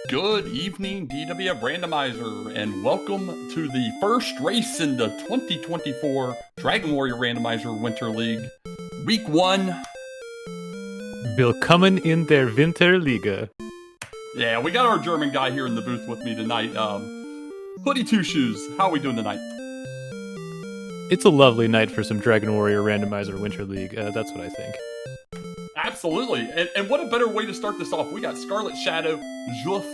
Good evening, DWF Randomizer, and welcome to the first race in the 2024 Dragon Warrior Randomizer Winter League. Week 1. Willkommen in der Winterliga. Yeah, we got our German guy here in the booth with me tonight. Hoodie Two Shoes, how are we doing tonight? It's a lovely night for some Dragon Warrior Randomizer Winter League. That's what I think. Absolutely, and what a better way to start this off. We got Scarletshadoww, juef,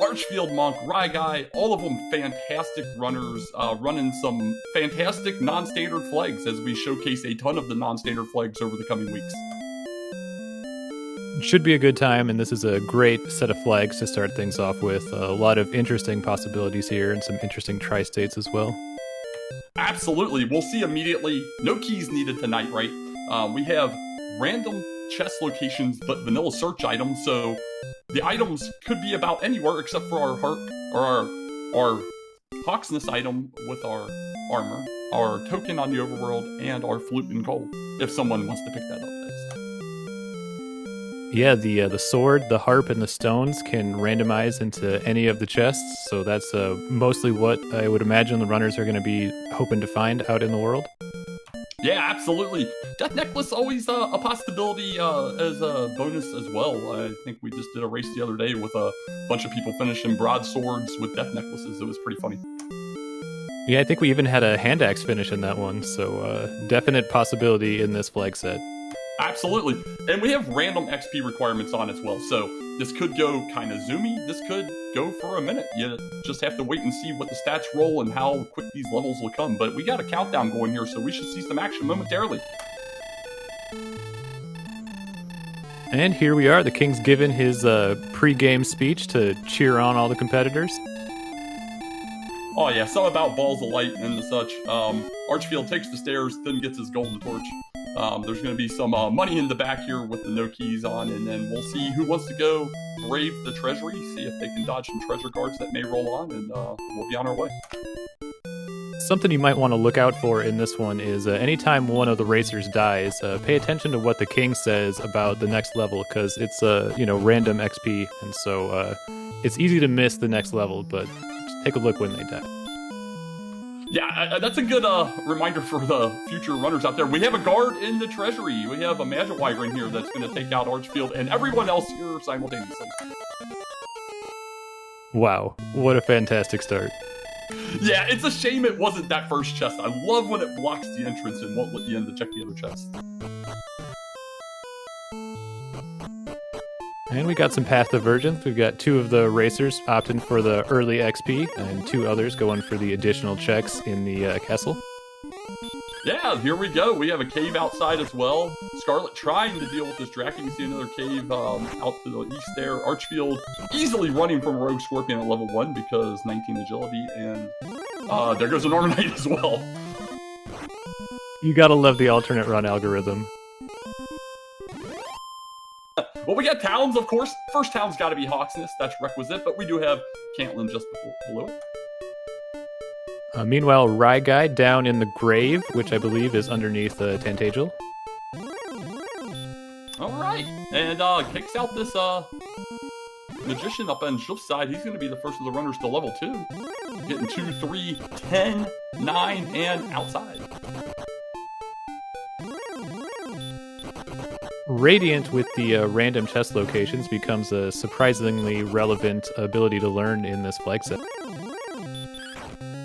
ArchfieldMonk, ryguy, all of them fantastic runners, running some fantastic non-standard flags as we showcase a ton of the non-standard flags over the coming weeks. Should be a good time, and this is a great set of flags to start things off with. A lot of interesting possibilities here and some interesting tri-states as well. Absolutely. We'll see immediately. No keys needed tonight, right? We have random chest locations but vanilla search items, so the items could be about anywhere except for our heart or our Hawksness item with our armor, our token on the overworld, and our flute and gold, if someone wants to pick that up. Yeah, the sword, the harp, and the stones can randomize into any of the chests, so that's mostly what I would imagine the runners are going to be hoping to find out in the world. Yeah, absolutely. Death Necklace always a possibility as a bonus as well. I think we just did a race the other day with a bunch of people finishing broadswords with Death Necklaces. It was pretty funny. Yeah, I think we even had a hand axe finish in that one, so definite possibility in this flag set. Absolutely. And we have random XP requirements on as well, so this could go kind of zoomy. This could go for a minute. You just have to wait and see what the stats roll and how quick these levels will come. But we got a countdown going here, so we should see some action momentarily. And here we are. The King's given his pre-game speech to cheer on all the competitors. Oh yeah, some about balls of light and such. Archfield takes the stairs, then gets his golden torch. There's going to be some money in the back here with the no keys on, and then we'll see who wants to go brave the treasury, see if they can dodge some treasure guards that may roll on, and we'll be on our way. Something you might want to look out for in this one is anytime one of the racers dies, pay attention to what the king says about the next level, because it's random XP, and so it's easy to miss the next level, but just take a look when they die. Yeah, that's a good reminder for the future runners out there. We have a guard in the treasury. We have a magic wyvern here that's going to take out Archfield and everyone else here simultaneously. Wow, what a fantastic start. Yeah, it's a shame it wasn't that first chest. I love when it blocks the entrance and won't let you in to check the other chest. And we got some path divergence. We've got two of the racers opting for the early XP, and two others going for the additional checks in the castle. Yeah, here we go. We have a cave outside as well. Scarlet trying to deal with this Draken. You see another cave out to the east there. Archfield easily running from Rogue Scorpion at level 1 because 19 agility, and there goes an Armor Knight as well. You gotta love the alternate run algorithm. Well, we got towns, of course. First town's got to be Hawksness. That's requisite, but we do have Cantlin just below it. Meanwhile, ryguy down in the grave, which I believe is underneath Tantagel. All right, and kicks out this magician up on Juef's side. He's going to be the first of the runners to level 2. Getting 2, 3, 10, 9, and outside. Radiant with the random chest locations becomes a surprisingly relevant ability to learn in this flag set.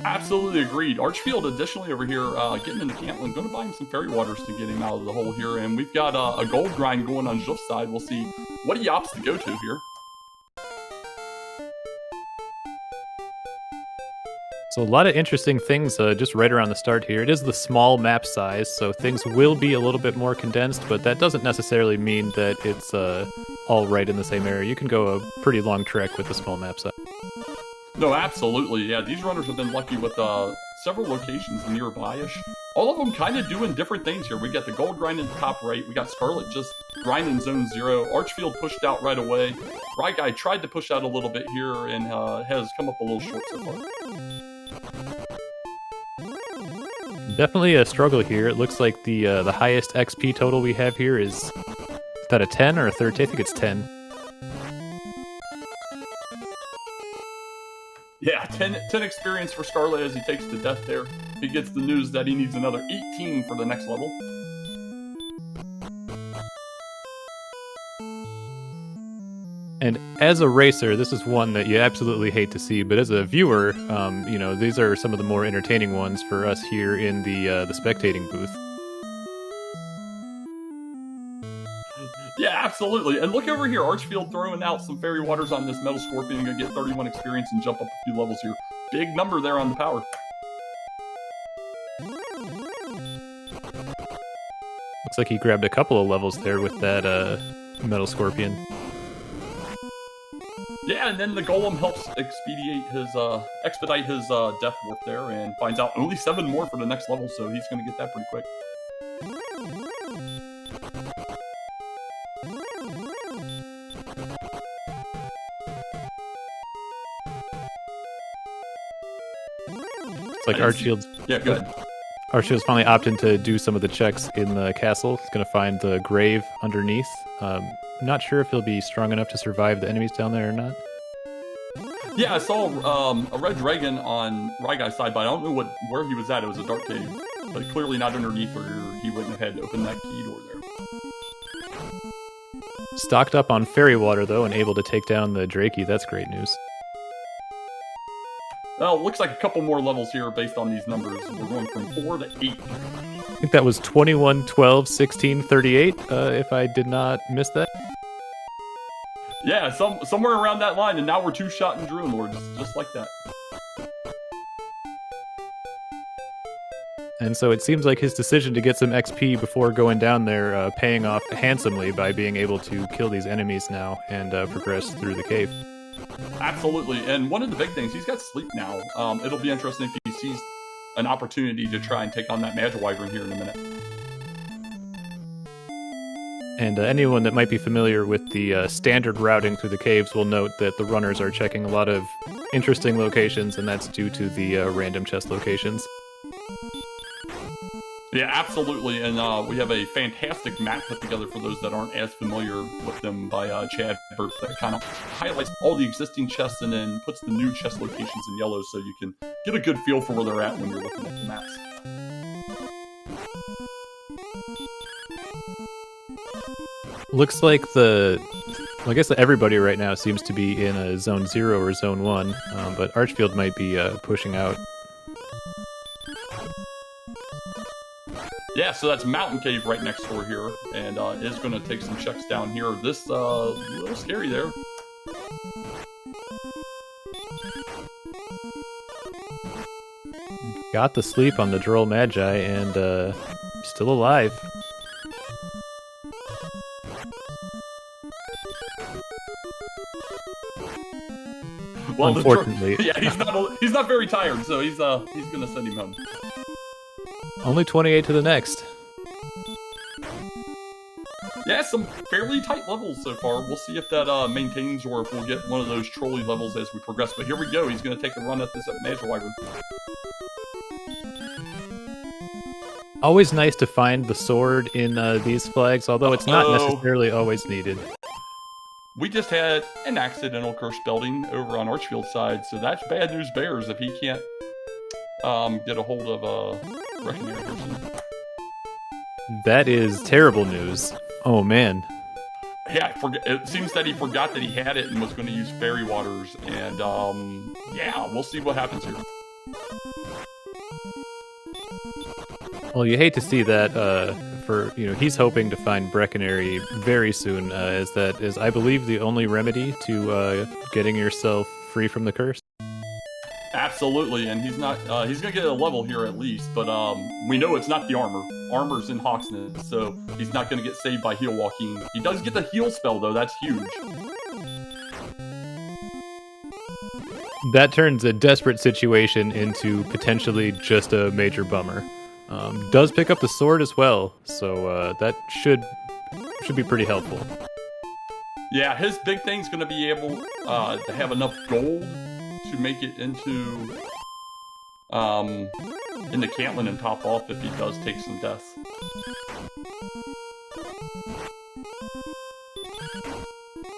Absolutely agreed. Archfield additionally over here getting into Cantlin, going to buy him some fairy waters to get him out of the hole here, and we've got a gold grind going on Juef's side. We'll see what he opts to go to here. So a lot of interesting things just right around the start here. It is the small map size, so things will be a little bit more condensed, but that doesn't necessarily mean that it's all right in the same area. You can go a pretty long trek with a small map size. No, absolutely. Yeah, these runners have been lucky with several locations nearby-ish. All of them kind of doing different things here. We got the gold grind in the top right. We got Scarlet just grinding zone 0. Archfield pushed out right away. Ryguy tried to push out a little bit here and has come up a little short so far. Definitely a struggle here. It looks like the highest XP total we have here is that a 10 or a 13? I think it's 10. Yeah, 10 experience for Scarlet as he takes the death there. He gets the news that he needs another 18 for the next level. And as a racer, this is one that you absolutely hate to see, but as a viewer, you know, these are some of the more entertaining ones for us here in the spectating booth. Yeah, absolutely. And look over here, Archfield throwing out some fairy waters on this Metal Scorpion. Gonna get 31 experience and jump up a few levels here. Big number there on the power. Looks like he grabbed a couple of levels there with that Metal Scorpion. Yeah, and then the Golem helps expedite his death warp there, and finds out only 7 more for the next level, so he's going to get that pretty quick. It's like Archfield's. Yeah, go ahead. Archfield's finally opting to do some of the checks in the castle. He's going to find the grave underneath. Not sure if he'll be strong enough to survive the enemies down there or not. Yeah, I saw a red dragon on Ryguy's side, but I don't know where he was at. It was a dark cave, but clearly not underneath, or he wouldn't have had to open that key door there. Stocked up on fairy water, though, and able to take down the Drakey. That's great news. Well, it looks like a couple more levels here based on these numbers. We're going from 4 to 8. I think that was 21, 12, 16, 38, if I did not miss that. Yeah, somewhere around that line, and now we're 2-shot in Druid Lords, just like that. And so it seems like his decision to get some XP before going down there paying off handsomely by being able to kill these enemies now and progress through the cave. Absolutely, and one of the big things, he's got sleep now. It'll be interesting if he sees an opportunity to try and take on that Magic Wyvern here in a minute. And anyone that might be familiar with the standard routing through the caves will note that the runners are checking a lot of interesting locations, and that's due to the random chest locations. Yeah, absolutely, and we have a fantastic map put together for those that aren't as familiar with them by Chad Burt that kind of highlights all the existing chests and then puts the new chest locations in yellow so you can get a good feel for where they're at when you're looking at the maps. Looks like I guess everybody right now seems to be in a Zone 0 or Zone 1, but Archfield might be pushing out. Yeah, so that's Mountain Cave right next door here, and is going to take some checks down here. This a little scary there. Got the sleep on the Droll Magi, and still alive. Well, unfortunately. Yeah, he's not very tired, so he's gonna send him home. Only 28 to the next. Yeah, some fairly tight levels so far. We'll see if that maintains or if we'll get one of those trolley levels as we progress. But here we go. He's going to take a run at this Magic Wyvern. Always nice to find the sword in these flags, although it's not necessarily always needed. We just had an accidental curse belting over on Archfield's side, so that's bad news bears if he can't get a hold of a Reckoning person. That is terrible news. Oh, man. Yeah, it seems that he forgot that he had it and was going to use fairy waters, and yeah, we'll see what happens here. Well, you hate to see that. He's hoping to find Breckenary very soon, as that is, I believe, the only remedy to getting yourself free from the curse. Absolutely, and he's not. He's gonna get a level here at least, but we know it's not the armor. Armor's in Hawksness, so he's not gonna get saved by heal walking. He does get the heal spell though. That's huge. That turns a desperate situation into potentially just a major bummer. Does pick up the sword as well, so that should be pretty helpful. Yeah, his big thing's gonna be able to have enough gold to make it into Cantlin and top off if he does take some deaths.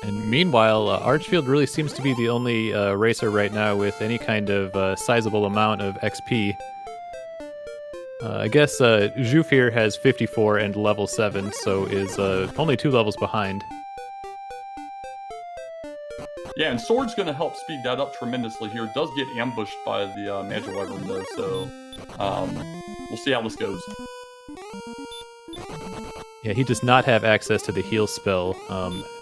And meanwhile, Archfield really seems to be the only racer right now with any kind of sizable amount of XP. I guess Juef here has 54 and level 7, so is only 2 levels behind. Yeah, and Sword's going to help speed that up tremendously here. It does get ambushed by the Magic Wyvern, though, so we'll see how this goes. Yeah, he does not have access to the heal spell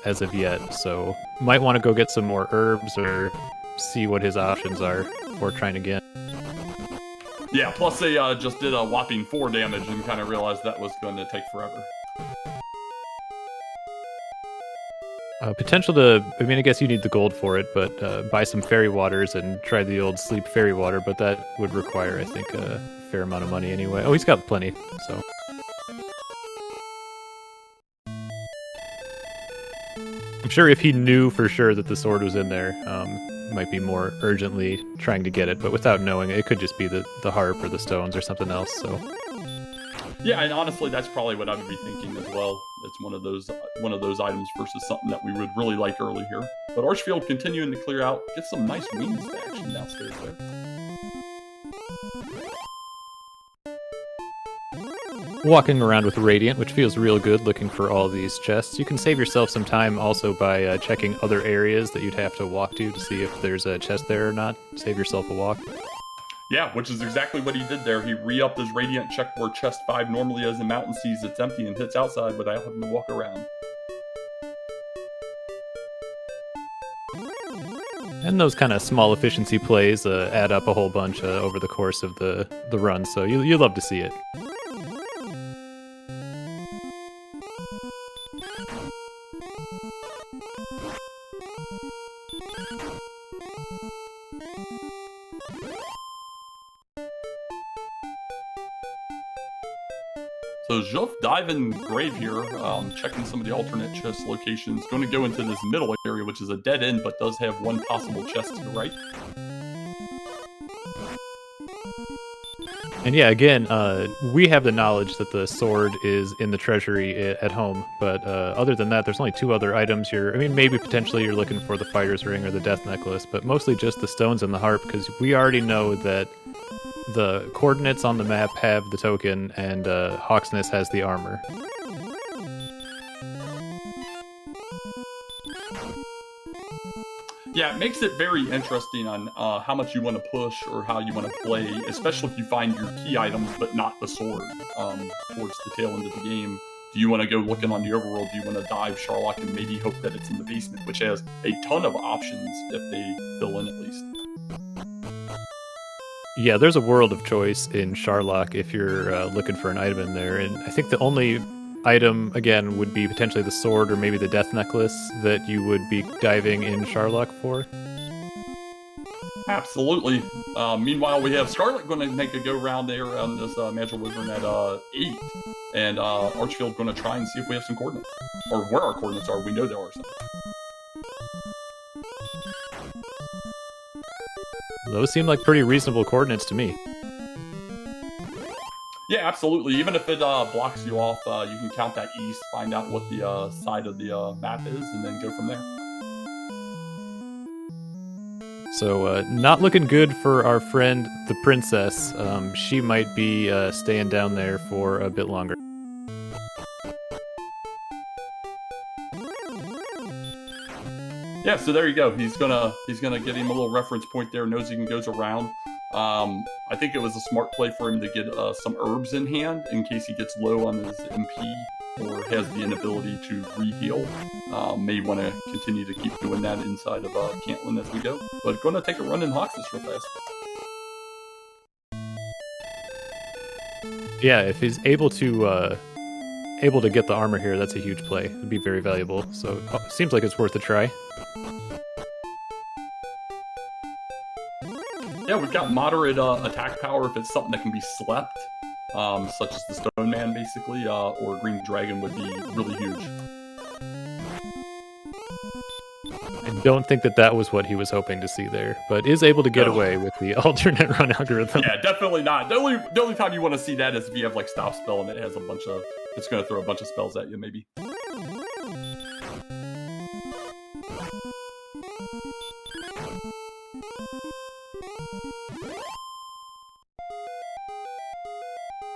as of yet, so might want to go get some more herbs or see what his options are before trying again. Yeah, plus they just did a whopping 4 damage and kind of realized that was going to take forever. Potential to, I mean, I guess you need the gold for it, but buy some fairy waters and try the old sleep fairy water, but that would require, I think, a fair amount of money anyway. Oh, he's got plenty, so. I'm sure if he knew for sure that the sword was in there, might be more urgently trying to get it, but without knowing, it could just be the harp or the stones or something else, so. Yeah, and honestly, that's probably what I would be thinking as well. It's one of those items versus something that we would really like early here. But Archfield continuing to clear out, get some nice wings to action downstairs there. Walking around with Radiant, which feels real good, looking for all these chests. You can save yourself some time also by checking other areas that you'd have to walk to see if there's a chest there or not. Save yourself a walk. Yeah, which is exactly what he did there. He re-upped his Radiant check where chest 5 normally is in Mountain sees it's empty and hits outside without having to walk around. And those kind of small efficiency plays add up a whole bunch over the course of the run, so you love to see it. So Juef diving grave here, checking some of the alternate chest locations. Going to go into this middle area, which is a dead end, but does have one possible chest to the right. And yeah, again, we have the knowledge that the sword is in the treasury at home, but other than that, there's only 2 other items here. I mean, maybe potentially you're looking for the fighter's ring or the death necklace, but mostly just the stones and the harp, because we already know that the coordinates on the map have the token, and Hawksness has the armor. Yeah, it makes it very interesting on how much you want to push or how you want to play, especially if you find your key items but not the sword towards the tail end of the game. Do you want to go looking on the overworld? Do you want to dive Sharlock and maybe hope that it's in the basement, which has a ton of options if they fill in at least. Yeah, there's a world of choice in Sharlock if you're looking for an item in there, and I think the only item, again, would be potentially the sword or maybe the death necklace that you would be diving in Sharlock for. Absolutely. Meanwhile, we have Scarlet going to make a go-round there on this Magic Wyvern at 8, and Archfield going to try and see if we have some coordinates, or where our coordinates are. We know there are some. Those seem like pretty reasonable coordinates to me. Yeah, absolutely. Even if it blocks you off, you can count that east, find out what the side of the map is, and then go from there. So, not looking good for our friend, the princess. She might be staying down there for a bit longer. Yeah, so there you go. He's gonna get him a little reference point there. Knows he can goes around. I think it was a smart play for him to get some herbs in hand in case he gets low on his MP or has the inability to re-heal. May want to continue to keep doing that inside of Cantlin as we go. But going to take a run in Hawksness real fast. Yeah, if he's able to get the armor here, that's a huge play. It'd be very valuable. So seems like it's worth a try. Yeah, we've got moderate attack power if it's something that can be slept, such as the Stone Man, basically, or Green Dragon would be really huge. I don't think that was what he was hoping to see there, but is able to get away with the alternate run algorithm. Yeah, definitely not. The only time you want to see that is if you have like Stop Spell and it has it's going to throw a bunch of spells at you, maybe.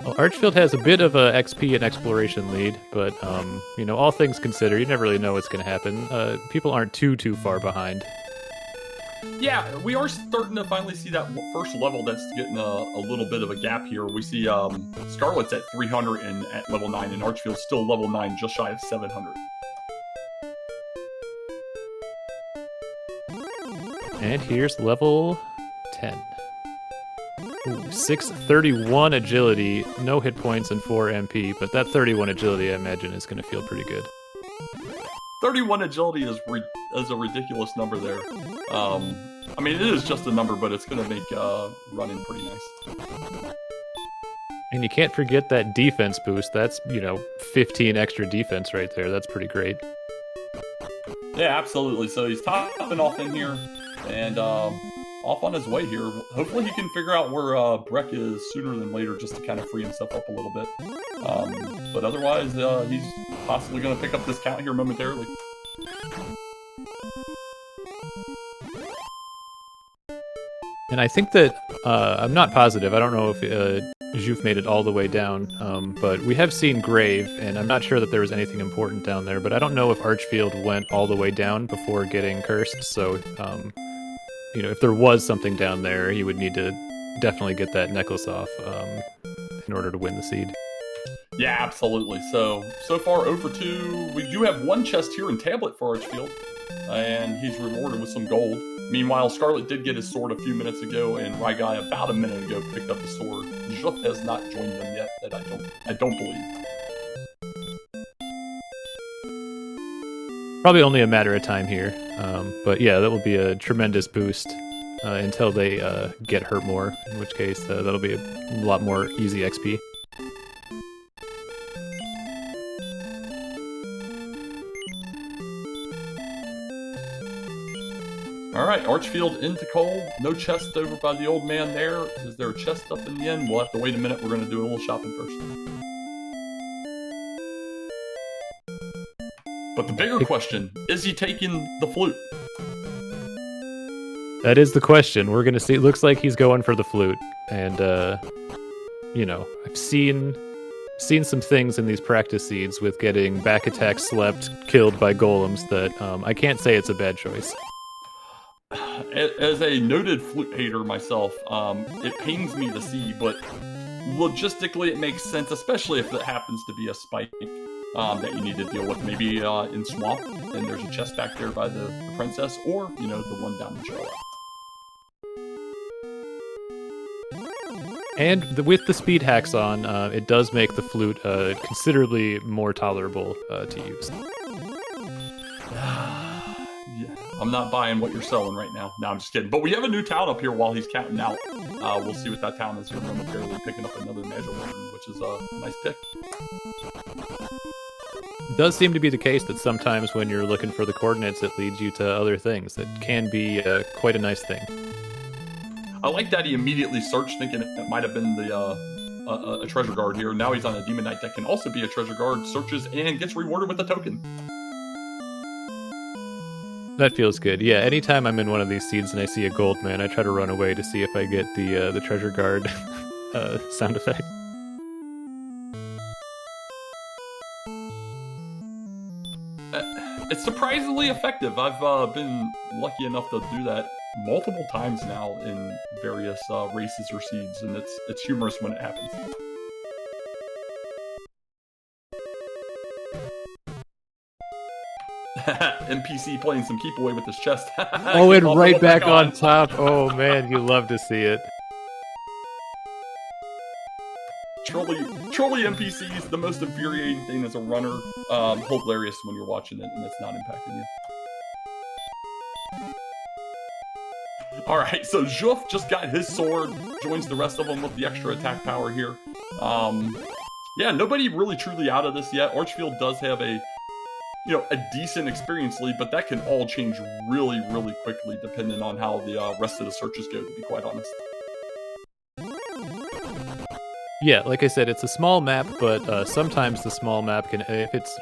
Well, Archfield has a bit of a XP and exploration lead, but, you know, all things considered, you never really know what's going to happen. People aren't too far behind. Yeah, we are starting to finally see that first level that's getting a little bit of a gap here. We see Scarlet's at 300 and at level 9, and Archfield's still level 9, just shy of 700. And here's level 10. Ooh, 631 agility, no hit points and 4 MP, but that 31 agility I imagine is going to feel pretty good. 31 agility is a ridiculous number there. I mean, it is just a number, but it's going to make running pretty nice. And you can't forget that defense boost. That's, you know, 15 extra defense right there. That's pretty great. Yeah, absolutely. So he's topping off in here, and off on his way here. Hopefully he can figure out where Breck is sooner than later, just to kind of free himself up a little bit. But otherwise, he's possibly going to pick up this count here momentarily. And I think that, I'm not positive, I don't know if Juef made it all the way down, but we have seen Grave, and I'm not sure that there was anything important down there, but I don't know if Archfield went all the way down before getting cursed, so, you know, if there was something down there, he would need to definitely get that necklace off in order to win the seed. Yeah, absolutely. So far 0 for 2. We do have one chest here in Tablet for Archfield, and he's rewarded with some gold. Meanwhile, Scarlet did get his sword a few minutes ago, and Ryguy about a minute ago picked up his sword. Juef has not joined them yet, that I don't believe. Probably only a matter of time here, but yeah, that will be a tremendous boost until they get hurt more, in which case that'll be a lot more easy XP. Alright, Archfield into coal. No chest over by the old man there. Is there a chest up in the end? We'll have to wait a minute. We're going to do a little shopping first. But the bigger question, is he taking the flute? That is the question. We're going to see. It looks like he's going for the flute. And, you know, I've seen some things in these practice seeds with getting back attack slept, killed by golems that I can't say it's a bad choice. As a noted flute hater myself, it pains me to see, but logistically it makes sense, especially if it happens to be a spike that you need to deal with. Maybe in Swamp, and there's a chest back there by the princess, or, you know, the one down in Charlotte. And with the speed hacks on, it does make the flute considerably more tolerable to use. I'm not buying what you're selling right now. No, I'm just kidding. But we have a new town up here while he's counting out. We'll see what that town is here momentarily, picking up another Magic Weapon, which is a nice pick. It does seem to be the case that sometimes when you're looking for the coordinates, it leads you to other things. That can be quite a nice thing. I like that he immediately searched, thinking it might have been the a treasure guard here. Now he's on a Demon Knight that can also be a treasure guard, searches, and gets rewarded with a token. That feels good. Yeah, anytime I'm in one of these seeds and I see a gold man, I try to run away to see if I get the treasure guard sound effect. It's surprisingly effective. I've been lucky enough to do that multiple times now in various races or seeds, and it's humorous when it happens. NPC playing some keep away with his chest. Oh, and right back on top. Oh man, you love to see it. Truly NPCs, the most infuriating thing as a runner. Hilarious when you're watching it and it's not impacting you. Alright, so Juef just got his sword, joins the rest of them with the extra attack power here. Yeah, nobody really truly out of this yet. Archfield does have a decent experience lead, but that can all change really, really quickly depending on how the rest of the searches go, to be quite honest. Yeah, like I said, it's a small map, but sometimes the small map can, if it's,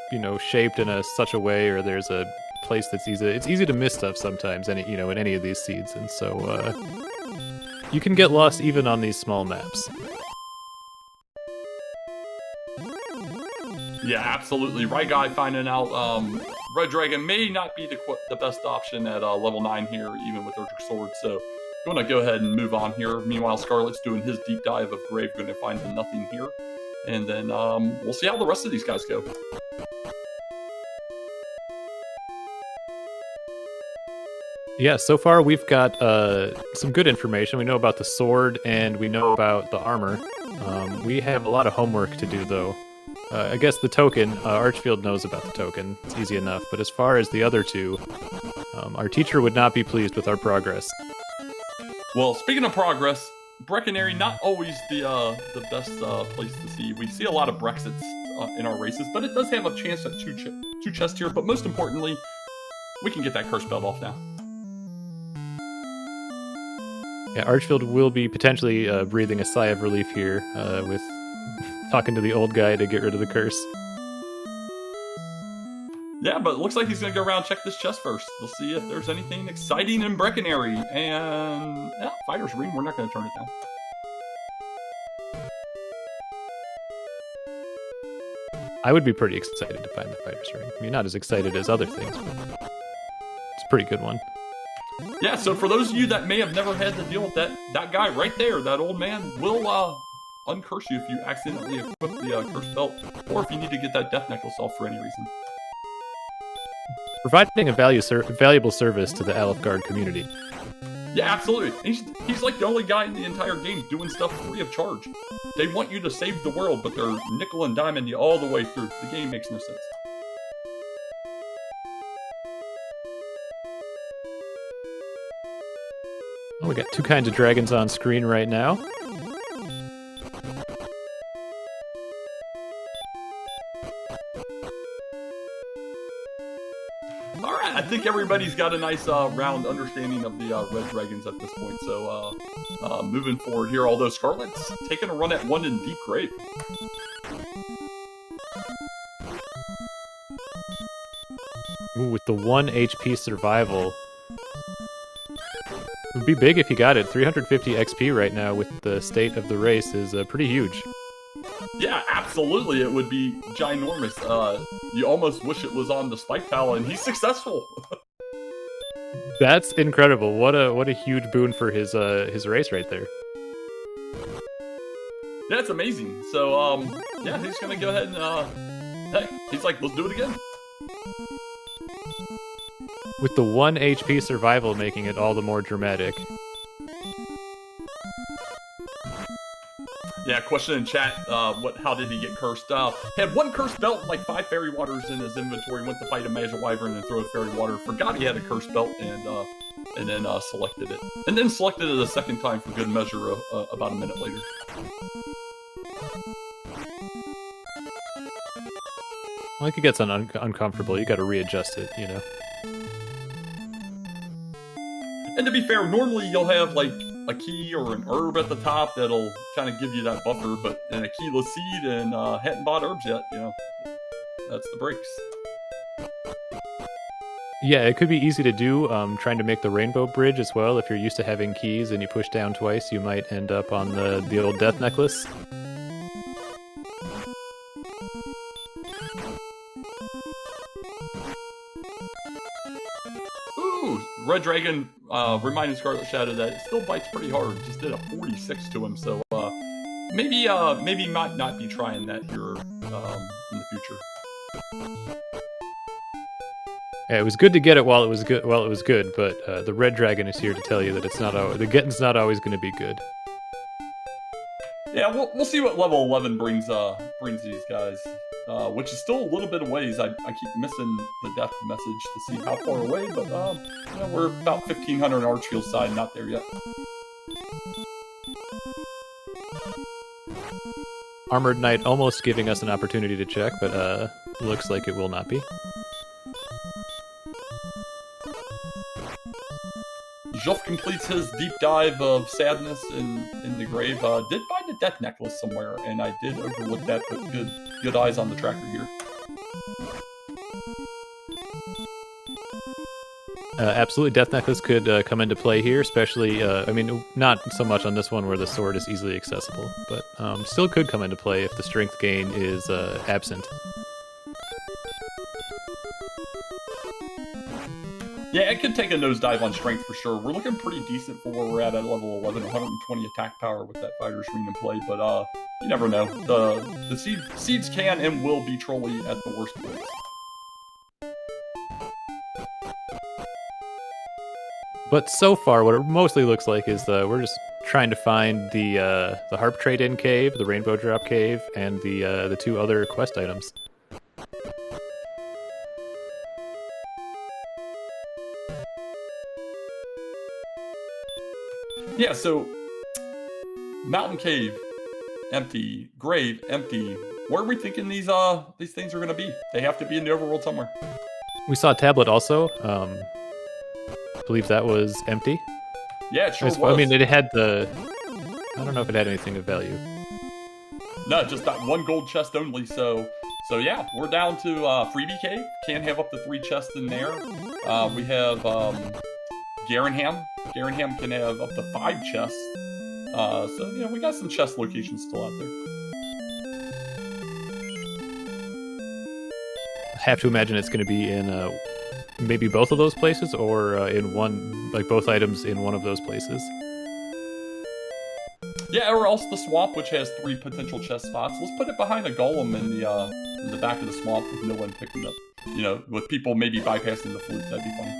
shaped in such a way, or there's a place that's easy. It's easy to miss stuff sometimes, in any of these seeds, and so you can get lost even on these small maps. Yeah, absolutely. Ryguy finding out Red Dragon may not be the best option at level 9 here, even with Electric Sword, so I'm going to go ahead and move on here. Meanwhile, Scarlet's doing his deep dive of Grave, going to find nothing here. And then we'll see how the rest of these guys go. Yeah, so far we've got some good information. We know about the sword and we know about the armor. We have a lot of homework to do, though. I guess the token, Archfield knows about the token. It's easy enough. But as far as the other two, our teacher would not be pleased with our progress. Well, speaking of progress, Breckenary, not always the best place to see. We see a lot of Brexits in our races, but it does have a chance at two chests here. But most importantly, we can get that curse belt off now. Yeah, Archfield will be potentially breathing a sigh of relief here with talking to the old guy to get rid of the curse. Yeah, but it looks like he's going to go around and check this chest first. We'll see if there's anything exciting in Breckenary. And, yeah, Fighter's Ring, we're not going to turn it down. I would be pretty excited to find the Fighter's Ring. I mean, not as excited as other things, but it's a pretty good one. Yeah, so for those of you that may have never had to deal with that guy right there, that old man will uncurse you if you accidentally equip the curse belt, or if you need to get that death necklace off for any reason. Providing a valuable service to the Alfgard community. Yeah, absolutely. He's like the only guy in the entire game doing stuff free of charge. They want you to save the world, but they're nickel and diming you all the way through. The game makes no sense. Oh, we got two kinds of dragons on screen right now. Alright, I think everybody's got a nice round understanding of the red dragons at this point, so moving forward here, although Scarlet's taking a run at one in Deep Grave. Ooh, with the 1 HP survival. It would be big if you got it. 350 XP right now with the state of the race is pretty huge. Yeah, absolutely. It would be ginormous. You almost wish it was on the Spike Pal, and he's successful. That's incredible. What a huge boon for his race right there. Yeah, it's amazing. So, yeah, he's gonna go ahead and, hey, he's like, let's do it again. With the 1 HP survival making it all the more dramatic. Yeah, question in chat, how did he get cursed? Had 1 cursed belt, like 5 fairy waters in his inventory, went to fight a Magic Wyvern and throw a fairy water, forgot he had a cursed belt, and then selected it. And then selected it a second time for good measure about a minute later. Like it gets uncomfortable, you gotta readjust it, you know. And to be fair, normally you'll have like a key or an herb at the top that'll kind of give you that buffer, but in a keyless seed and hadn't bought herbs yet, you know, that's the breaks. Yeah, it could be easy to do, trying to make the rainbow bridge as well. If you're used to having keys and you push down twice, you might end up on the old death necklace. Ooh, Red Dragon reminding Scarletshadoww that it still bites pretty hard. Just did a 46 to him, so maybe might not be trying that here in the future. Yeah, it was good to get it while it was good, but the Red Dragon is here to tell you that it's not the getting's not always going to be good. Yeah, we'll see what level 11 brings these guys, which is still a little bit of ways. I keep missing the death message to see how far away, but you know, we're about 1,500 on Archfield's side, not there yet. Armored Knight almost giving us an opportunity to check, but looks like it will not be. Juef completes his deep dive of sadness in the grave. Did find a death necklace somewhere, and I did overlook that, but good eyes on the tracker here. Absolutely, Death Necklace could come into play here, especially, I mean, not so much on this one where the sword is easily accessible, but still could come into play if the strength gain is absent. Yeah, it could take a nosedive on strength for sure. We're looking pretty decent for where we're at level 11, 120 attack power with that fighter's ring in play, but you never know. The seeds can and will be trolly at the worst points. But so far, what it mostly looks like is we're just trying to find the harp trade-in cave, the rainbow drop cave, and the two other quest items. Yeah, so mountain cave, empty. Grave, empty. Where are we thinking these things are gonna be? They have to be in the overworld somewhere. We saw a tablet also. I believe that was empty. Yeah, it sure was. I mean, it had the... I don't know if it had anything of value. No, just that one gold chest only. So yeah, we're down to freebie cave. Can have up to 3 chests in there. We have Garenham. Garenham can have up to 5 chests. So, you know, we got some chest locations still out there. I have to imagine it's going to be in maybe both of those places, or in one, like both items in one of those places. Yeah, or else the swamp, which has 3 potential chest spots. Let's put it behind a golem in the back of the swamp with no one picking up. You know, with people maybe bypassing the flute. That'd be funny.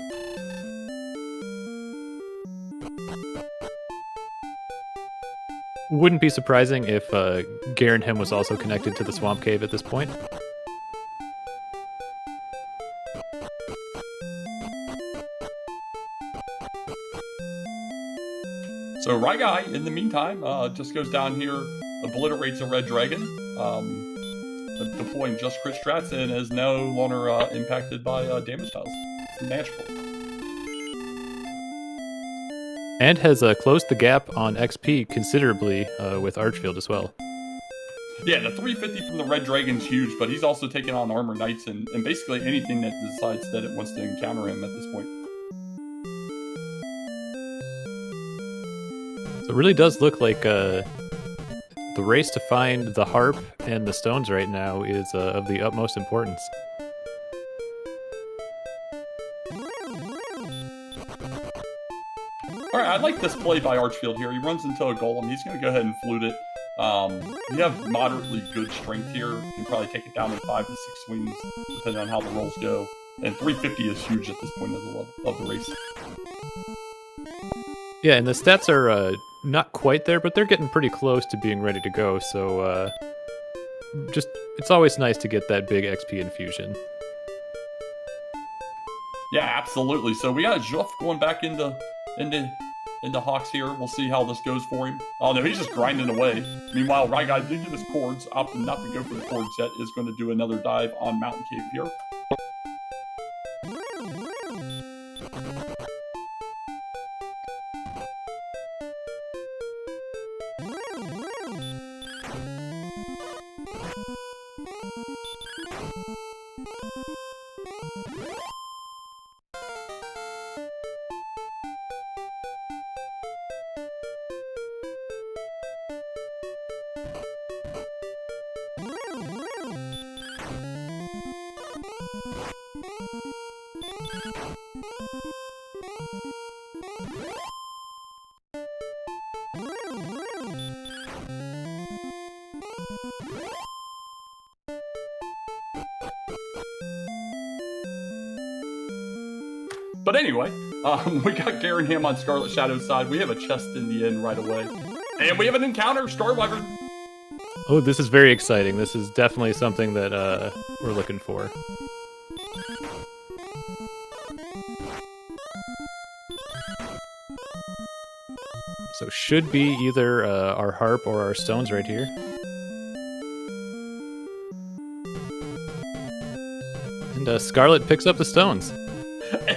Wouldn't be surprising if Garenham was also connected to the swamp cave at this point. So Ryguy, in the meantime, just goes down here, obliterates a red dragon, deploying just crit strats, and is no longer impacted by damage tiles. It's magical. And has closed the gap on XP considerably with Archfield as well. Yeah, the 350 from the red dragon's huge, but he's also taking on armor knights and basically anything that decides that it wants to encounter him at this point. So it really does look like the race to find the harp and the stones right now is of the utmost importance. Alright, I like this play by Archfield here. He runs into a golem. He's going to go ahead and flute it. You have moderately good strength here. You can probably take it down in 5 to 6 swings, depending on how the rolls go. And 350 is huge at this point of the race. Yeah, and the stats are not quite there, but they're getting pretty close to being ready to go, so just it's always nice to get that big XP infusion. Yeah, absolutely. So we got a juef going back into Hawks here. We'll see how this goes for him. Oh no, he's just grinding away. Meanwhile, Ryguy did get his cords, opting not to go for the cord set, is going to do another dive on Mountain Cave here. But anyway, we got Garenham on Scarletshadow's side. We have a chest in the end right away. And we have an encounter, Star Wyvern. Oh, this is very exciting. This is definitely something that we're looking for. So should be either our harp or our stones right here. And Scarlet picks up the stones.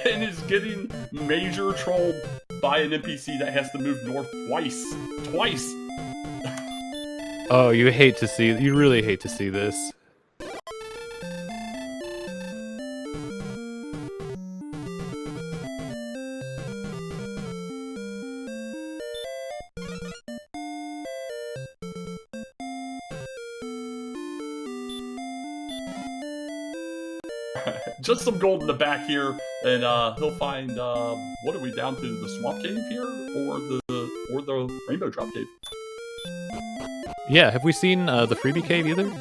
And is getting major trolled by an NPC that has to move north twice. Twice! Oh, you really hate to see this. Just some gold in the back here, and he'll find what are we down to? The swamp cave here, or the rainbow drop cave? Yeah, have we seen the freebie cave either?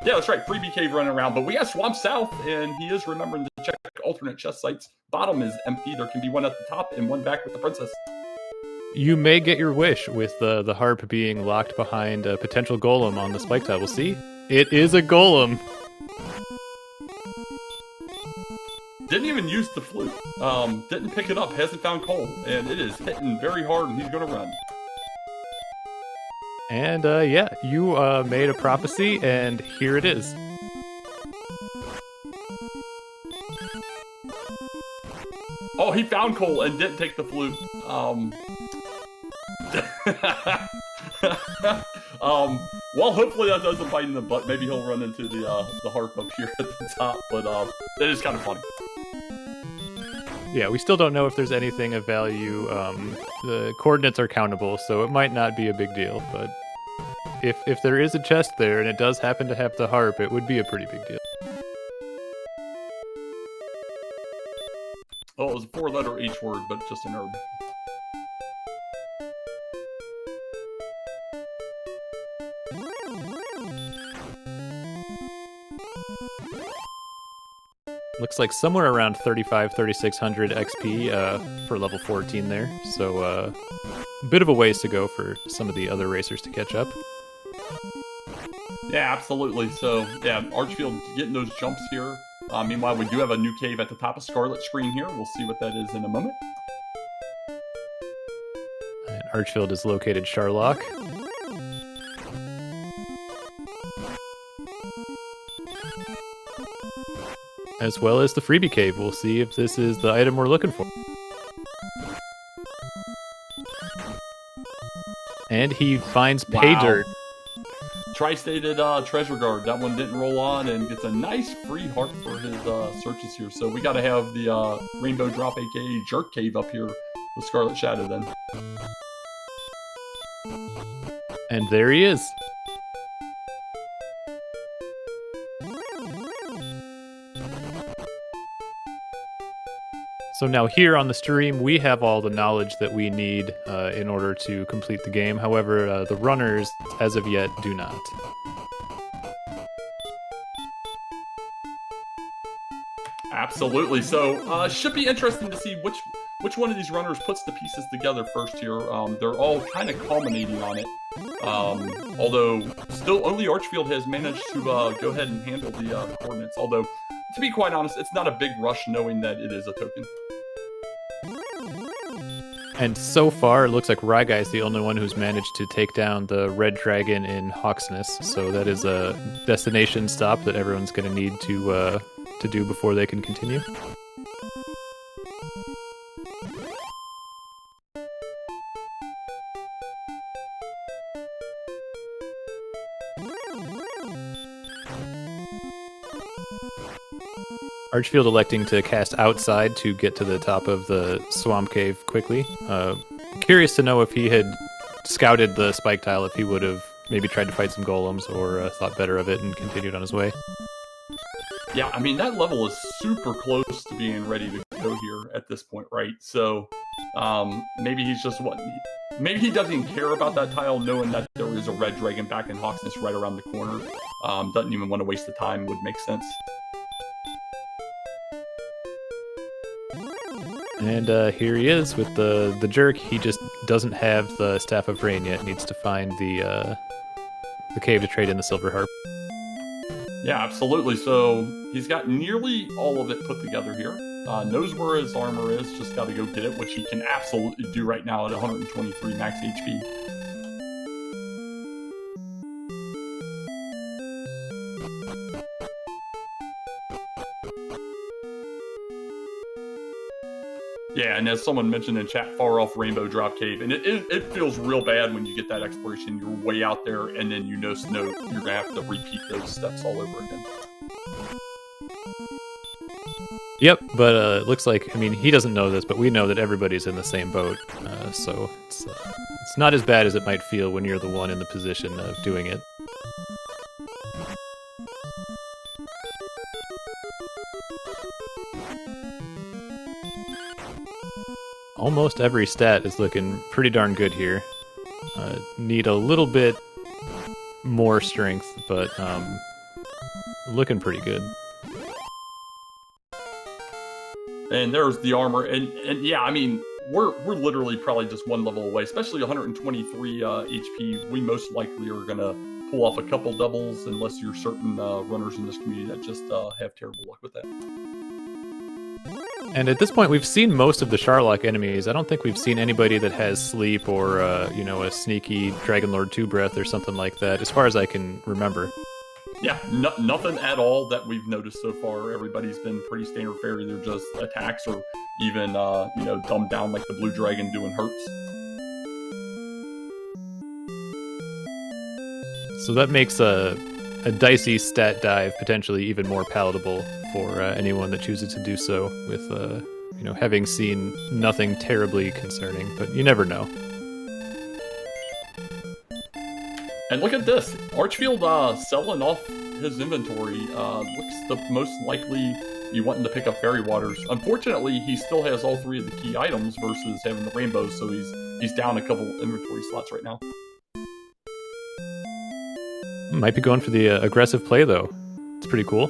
Yeah, that's right. Freebie cave running around, but we got swamp south, and he is remembering to check alternate chest sites. Bottom is empty. There can be one at the top and one back with the princess. You may get your wish with the harp being locked behind a potential golem on the spike tile. We'll see. It is a golem. Didn't even use the flute. Didn't pick it up. Hasn't found coal, and it is hitting very hard, and he's gonna run. And yeah, you made a prophecy, and here it is. Oh, he found coal and didn't take the flute. Well, hopefully that doesn't bite in the butt. Maybe he'll run into the harp up here at the top, but that is kind of funny. Yeah, we still don't know if there's anything of value. The coordinates are countable, so it might not be a big deal, but if there is a chest there and it does happen to have the harp, it would be a pretty big deal. Oh, it was a 4-letter H word, but just an herb. Looks like somewhere around 3,600 XP for level 14 there, so a bit of a ways to go for some of the other racers to catch up. Yeah, absolutely. So, yeah, Archfield getting those jumps here. Meanwhile, we do have a new cave at the top of Scarlet screen here. We'll see what that is in a moment. And Archfield is located Charlock. As well as the freebie cave. We'll see if this is the item we're looking for. And he finds pay dirt. Tri-stated treasure guard. That one didn't roll on and gets a nice free heart for his searches here. So we got to have the rainbow drop, aka jerk cave, up here with Scarletshadoww then. And there he is. So now here on the stream, we have all the knowledge that we need in order to complete the game. However, the runners, as of yet, do not. Absolutely. So should be interesting to see which one of these runners puts the pieces together first here. They're all kind of culminating on it. Although still only Archfield has managed to go ahead and handle the coordinates. Although, to be quite honest, it's not a big rush knowing that it is a token. And so far, it looks like Ryguy is the only one who's managed to take down the red dragon in Hawksness. So that is a destination stop that everyone's going to need to do before they can continue. Archfield electing to cast outside to get to the top of the swamp cave quickly. Curious to know if he had scouted the spike tile, if he would have maybe tried to fight some golems or thought better of it and continued on his way. Yeah, I mean, that level is super close to being ready to go here at this point, right? So maybe he's just maybe he doesn't even care about that tile, knowing that there is a red dragon back in Hawksness right around the corner. Doesn't even want to waste the time, would make sense. And here he is with the jerk. He just doesn't have the Staff of Rain yet. Needs to find the cave to trade in the Silver Harp. Yeah, absolutely. So he's got nearly all of it put together here. Knows where his armor is. Just got to go get it, which he can absolutely do right now at 123 max HP. Yeah, and as someone mentioned in chat, far off Rainbow Drop Cave, and it feels real bad when you get that exploration. You're way out there, and then you know you're gonna have to repeat those steps all over again. Yep, but it looks like, I mean, he doesn't know this, but we know that everybody's in the same boat, so it's not as bad as it might feel when you're the one in the position of doing it. Almost every stat is looking pretty darn good here. Need a little bit more strength, but looking pretty good. And there's the armor, and yeah, I mean, we're literally probably just one level away, especially 123 HP. We most likely are gonna pull off a couple doubles, unless you're certain runners in this community that just have terrible luck with that. And at this point, we've seen most of the Sharlock enemies. I don't think we've seen anybody that has sleep or, a sneaky Dragon Lord 2 breath or something like that, as far as I can remember. Yeah, nothing at all that we've noticed so far. Everybody's been pretty standard fare, either just attacks or even, dumbed down like the Blue Dragon doing hurts. So that makes a dicey stat dive potentially even more palatable for anyone that chooses to do so with, having seen nothing terribly concerning, but you never know. And look at this, Archfield selling off his inventory. Looks the most likely you wanting to pick up Fairy Waters. Unfortunately, he still has all three of the key items versus having the rainbows, so he's down a couple inventory slots right now. Might be going for the aggressive play, though. It's pretty cool.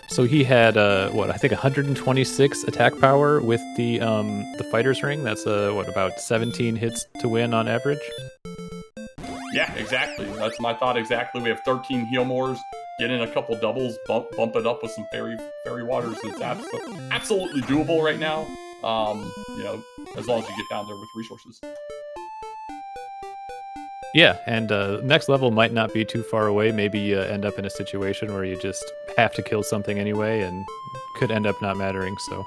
So he had, I think 126 attack power with the Fighter's Ring. That's, about 17 hits to win on average? Yeah, exactly. That's my thought exactly. We have 13 heal mores, get in a couple doubles, bump it up with some Fairy Waters. It's absolutely doable right now. As long as you get down there with resources. Yeah, and next level might not be too far away. Maybe you end up in a situation where you just have to kill something anyway, and could end up not mattering, so...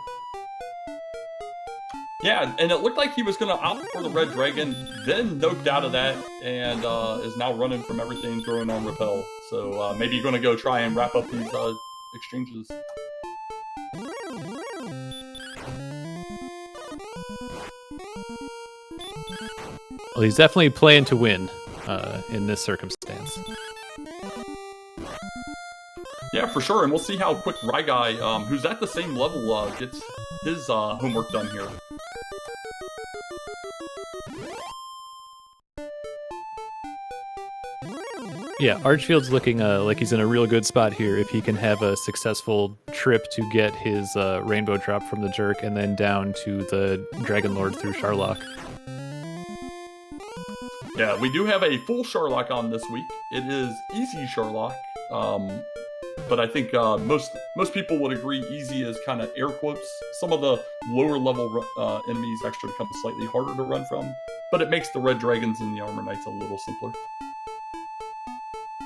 Yeah, and it looked like he was going to opt for the Red Dragon, then noped out of that, and is now running from everything, throwing on Repel. So maybe you're going to go try and wrap up these exchanges. Well, he's definitely playing to win in this circumstance. Yeah, for sure, and we'll see how quick Ryguy, who's at the same level, gets his homework done here. Yeah, Archfield's looking like he's in a real good spot here if he can have a successful trip to get his rainbow drop from the Jerk and then down to the Dragon Lord through Sharlock. Yeah, we do have a full Sharlock on this week. It is easy Sharlock, but I think most people would agree easy is kind of air quotes. Some of the lower level enemies actually become slightly harder to run from, but it makes the Red Dragons and the Armor Knights a little simpler.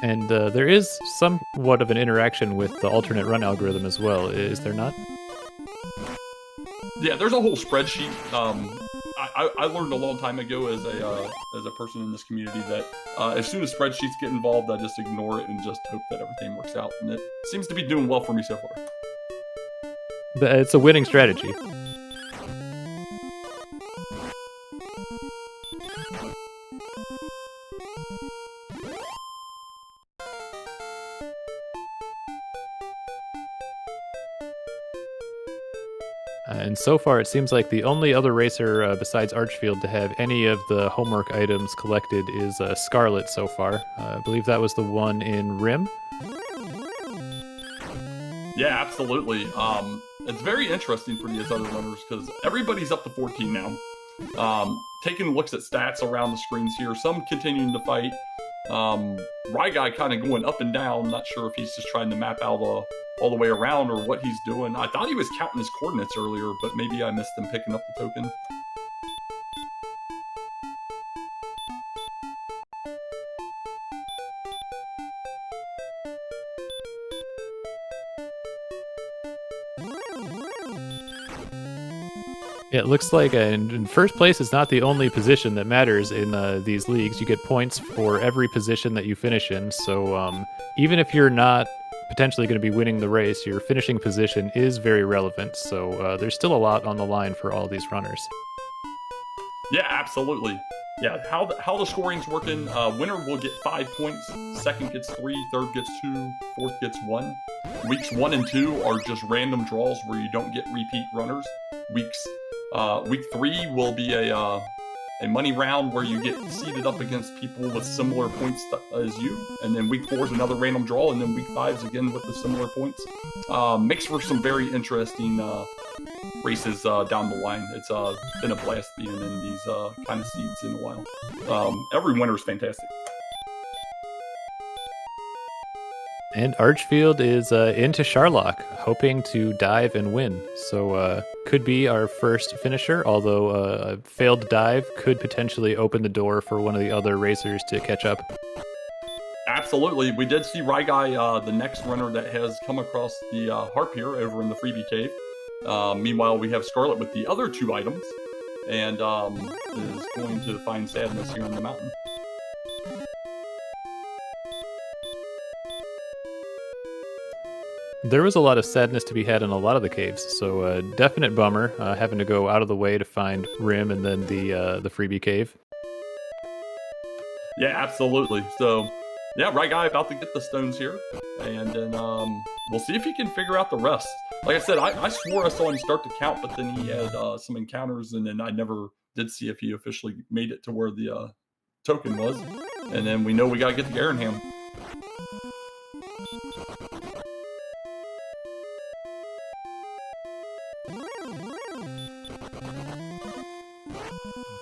And there is somewhat of an interaction with the alternate run algorithm as well, is there not? Yeah, there's a whole spreadsheet. I learned a long time ago as a person in this community that as soon as spreadsheets get involved, I just ignore it and just hope that everything works out. And it seems to be doing well for me so far. But it's a winning strategy. And so far, it seems like the only other racer besides Archfield to have any of the homework items collected is Scarlet so far. I believe that was the one in Rim. Yeah, absolutely. It's very interesting for these other runners because everybody's up to 14 now. Taking looks at stats around the screens here, some continuing to fight. Ryguy kind of going up and down. Not sure if he's just trying to map out all the way around or what he's doing. I thought he was counting his coordinates earlier, but maybe I missed him picking up the token. It looks like in first place is not the only position that matters in these leagues. You get points for every position that you finish in, so even if you're not potentially going to be winning the race, your finishing position is very relevant, so there's still a lot on the line for all these runners. Yeah, absolutely. Yeah, how the scoring's working, winner will get 5 points, second gets 3, third gets 2, fourth gets 1. Weeks 1 and 2 are just random draws where you don't get repeat runners. Week 3 will be a money round where you get seeded up against people with similar points as you, and then week 4 is another random draw, and then week 5 is again with the similar points. Makes for some very interesting races down the line. It's been a blast being in these kind of seeds in a while. Every winner is fantastic. And Archfield is into Sharlock, hoping to dive and win. So could be our first finisher, although a failed dive could potentially open the door for one of the other racers to catch up. Absolutely. We did see Ryguy, the next runner that has come across the harp here over in the freebie cave. Meanwhile, we have Scarlet with the other 2 items, and is going to find sadness here in the mountain. There was a lot of sadness to be had in a lot of the caves, so definite bummer having to go out of the way to find Rim and then the freebie cave. Yeah, absolutely. So, yeah, Ryguy about to get the stones here, and then we'll see if he can figure out the rest. Like I said, I swore I saw him start to count, but then he had some encounters, and then I never did see if he officially made it to where the token was. And then we know we got to get to Garanham.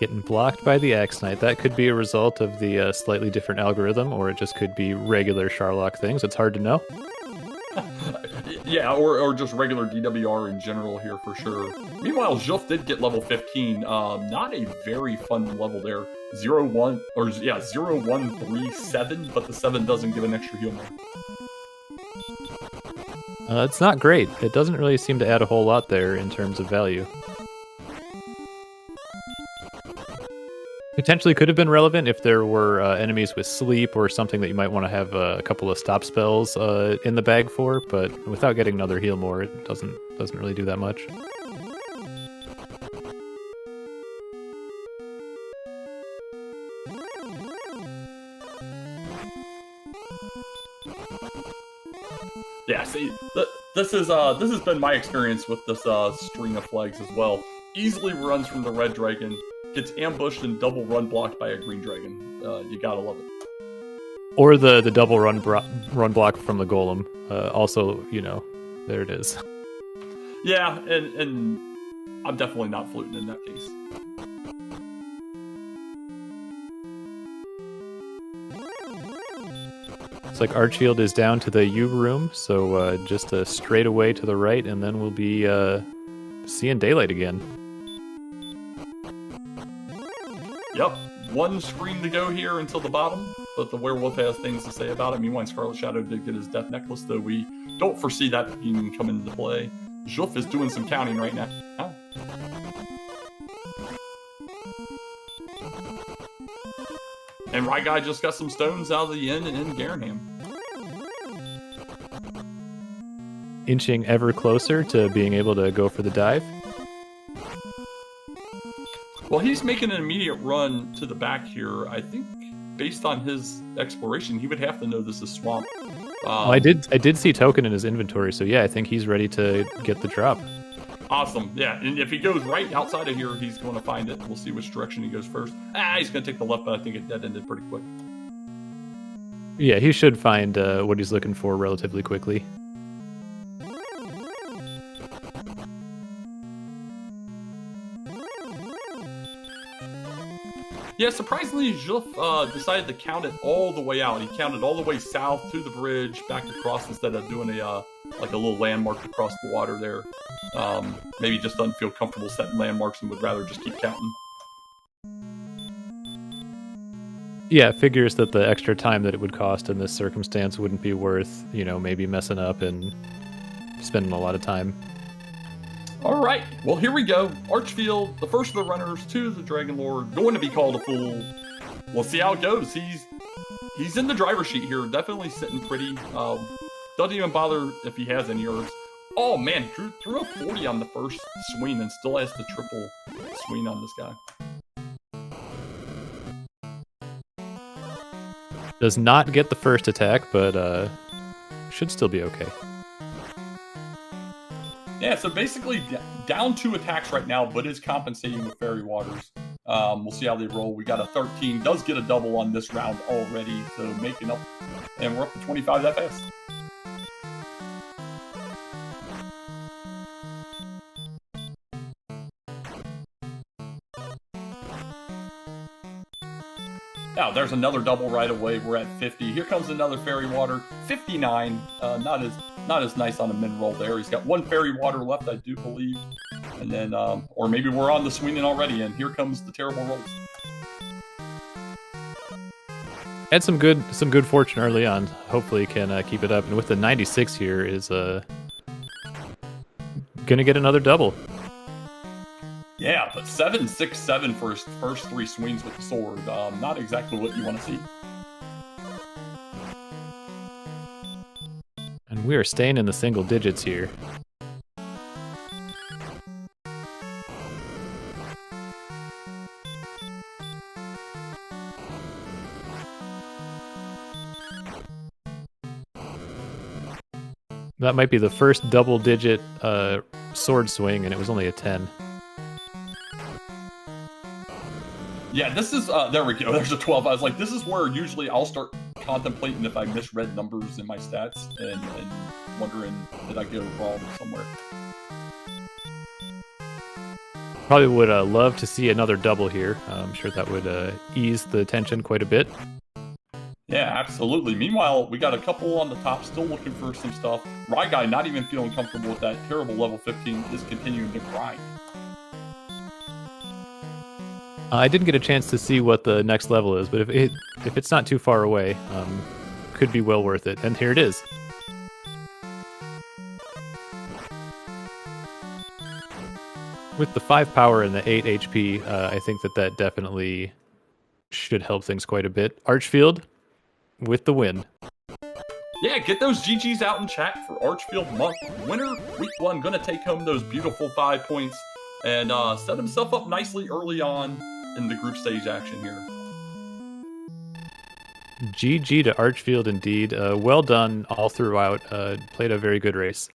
Getting blocked by the Axe Knight. That could be a result of the slightly different algorithm, or it just could be regular Sharlock things. It's hard to know. Yeah, or just regular DWR in general here for sure. Meanwhile, Juef did get level 15. Not a very fun level there. 0137, but the 7 doesn't give an extra heal more. It's not great. It doesn't really seem to add a whole lot there in terms of value. Potentially could have been relevant if there were enemies with sleep or something that you might want to have a couple of stop spells in the bag for, but without getting another heal more, it doesn't really do that much. Yeah, see, this has been my experience with this string of flags as well. Easily runs from the red dragon. Gets ambushed and double run blocked by a green dragon. You gotta love it. Or the double run block from the golem. Also, there it is. Yeah, and I'm definitely not fluting in that case. Looks like Archfield is down to the U room, so just straight away to the right, and then we'll be seeing daylight again. Yep, 1 screen to go here until the bottom, but the werewolf has things to say about it. Meanwhile, Scarletshadoww did get his death necklace, though we don't foresee that being come into play. Juef is doing some counting right now. And Ryguy just got some stones out of the inn in Garanham. Inching ever closer to being able to go for the dive. Well, he's making an immediate run to the back here. I think, based on his exploration, he would have to know this is swamp. I did see token in his inventory, so yeah, I think he's ready to get the drop. Awesome, yeah. And if he goes right outside of here, he's going to find it. We'll see which direction he goes first. He's going to take the left, but I think it dead ended pretty quick. Yeah, he should find what he's looking for relatively quickly. Yeah, surprisingly, Juef decided to count it all the way out. He counted all the way south to the bridge, back across, instead of doing a little landmark across the water there. Maybe just doesn't feel comfortable setting landmarks and would rather just keep counting. Yeah, figures that the extra time that it would cost in this circumstance wouldn't be worth, maybe messing up and spending a lot of time. All right, well, here we go. Archfield, the first of the runners to the Dragon Lord, going to be called a fool. We'll see how it goes. He's in the driver's seat here, definitely sitting pretty. Doesn't even bother if he has any herbs. Oh man, he threw a 40 on the first swing and still has the triple swing on this guy. Does not get the first attack, but should still be okay. Yeah, so basically down 2 attacks right now, but is compensating with Fairy Waters. We'll see how they roll. We got a 13, does get a double on this round already, so making up, and we're up to 25 that fast. Now, there's another double right away. We're at 50. Here comes another Fairy Water. 59. Not as nice on a min roll there. He's got 1 Fairy Water left, I do believe. And then, or maybe we're on the swinging already, and here comes the terrible rolls. Had some good fortune early on. Hopefully can keep it up. And with the 96 here is gonna get another double. Yeah, but 7-6-7 for his first 3 swings with the sword. Not exactly what you want to see. And we are staying in the single digits here. That might be the first double-digit sword swing, and it was only a 10. Yeah, this is, there we go, there's a 12. I was like, this is where usually I'll start contemplating if I misread numbers in my stats and wondering, did I go wrong somewhere? Probably would love to see another double here. I'm sure that would ease the tension quite a bit. Yeah, absolutely. Meanwhile, we got a couple on the top still looking for some stuff. Ryguy not even feeling comfortable with that terrible level 15 is continuing to grind. I didn't get a chance to see what the next level is, but if it's not too far away, could be well worth it. And here it is. With the 5 power and the 8 HP, I think that definitely should help things quite a bit. Archfield with the win. Yeah, get those GGs out in chat for ArchfieldMonk. Winner, week 1, gonna take home those beautiful 5 points and set himself up nicely early on in the group stage action here. GG to Archfield indeed. Well done all throughout. Played a very good race.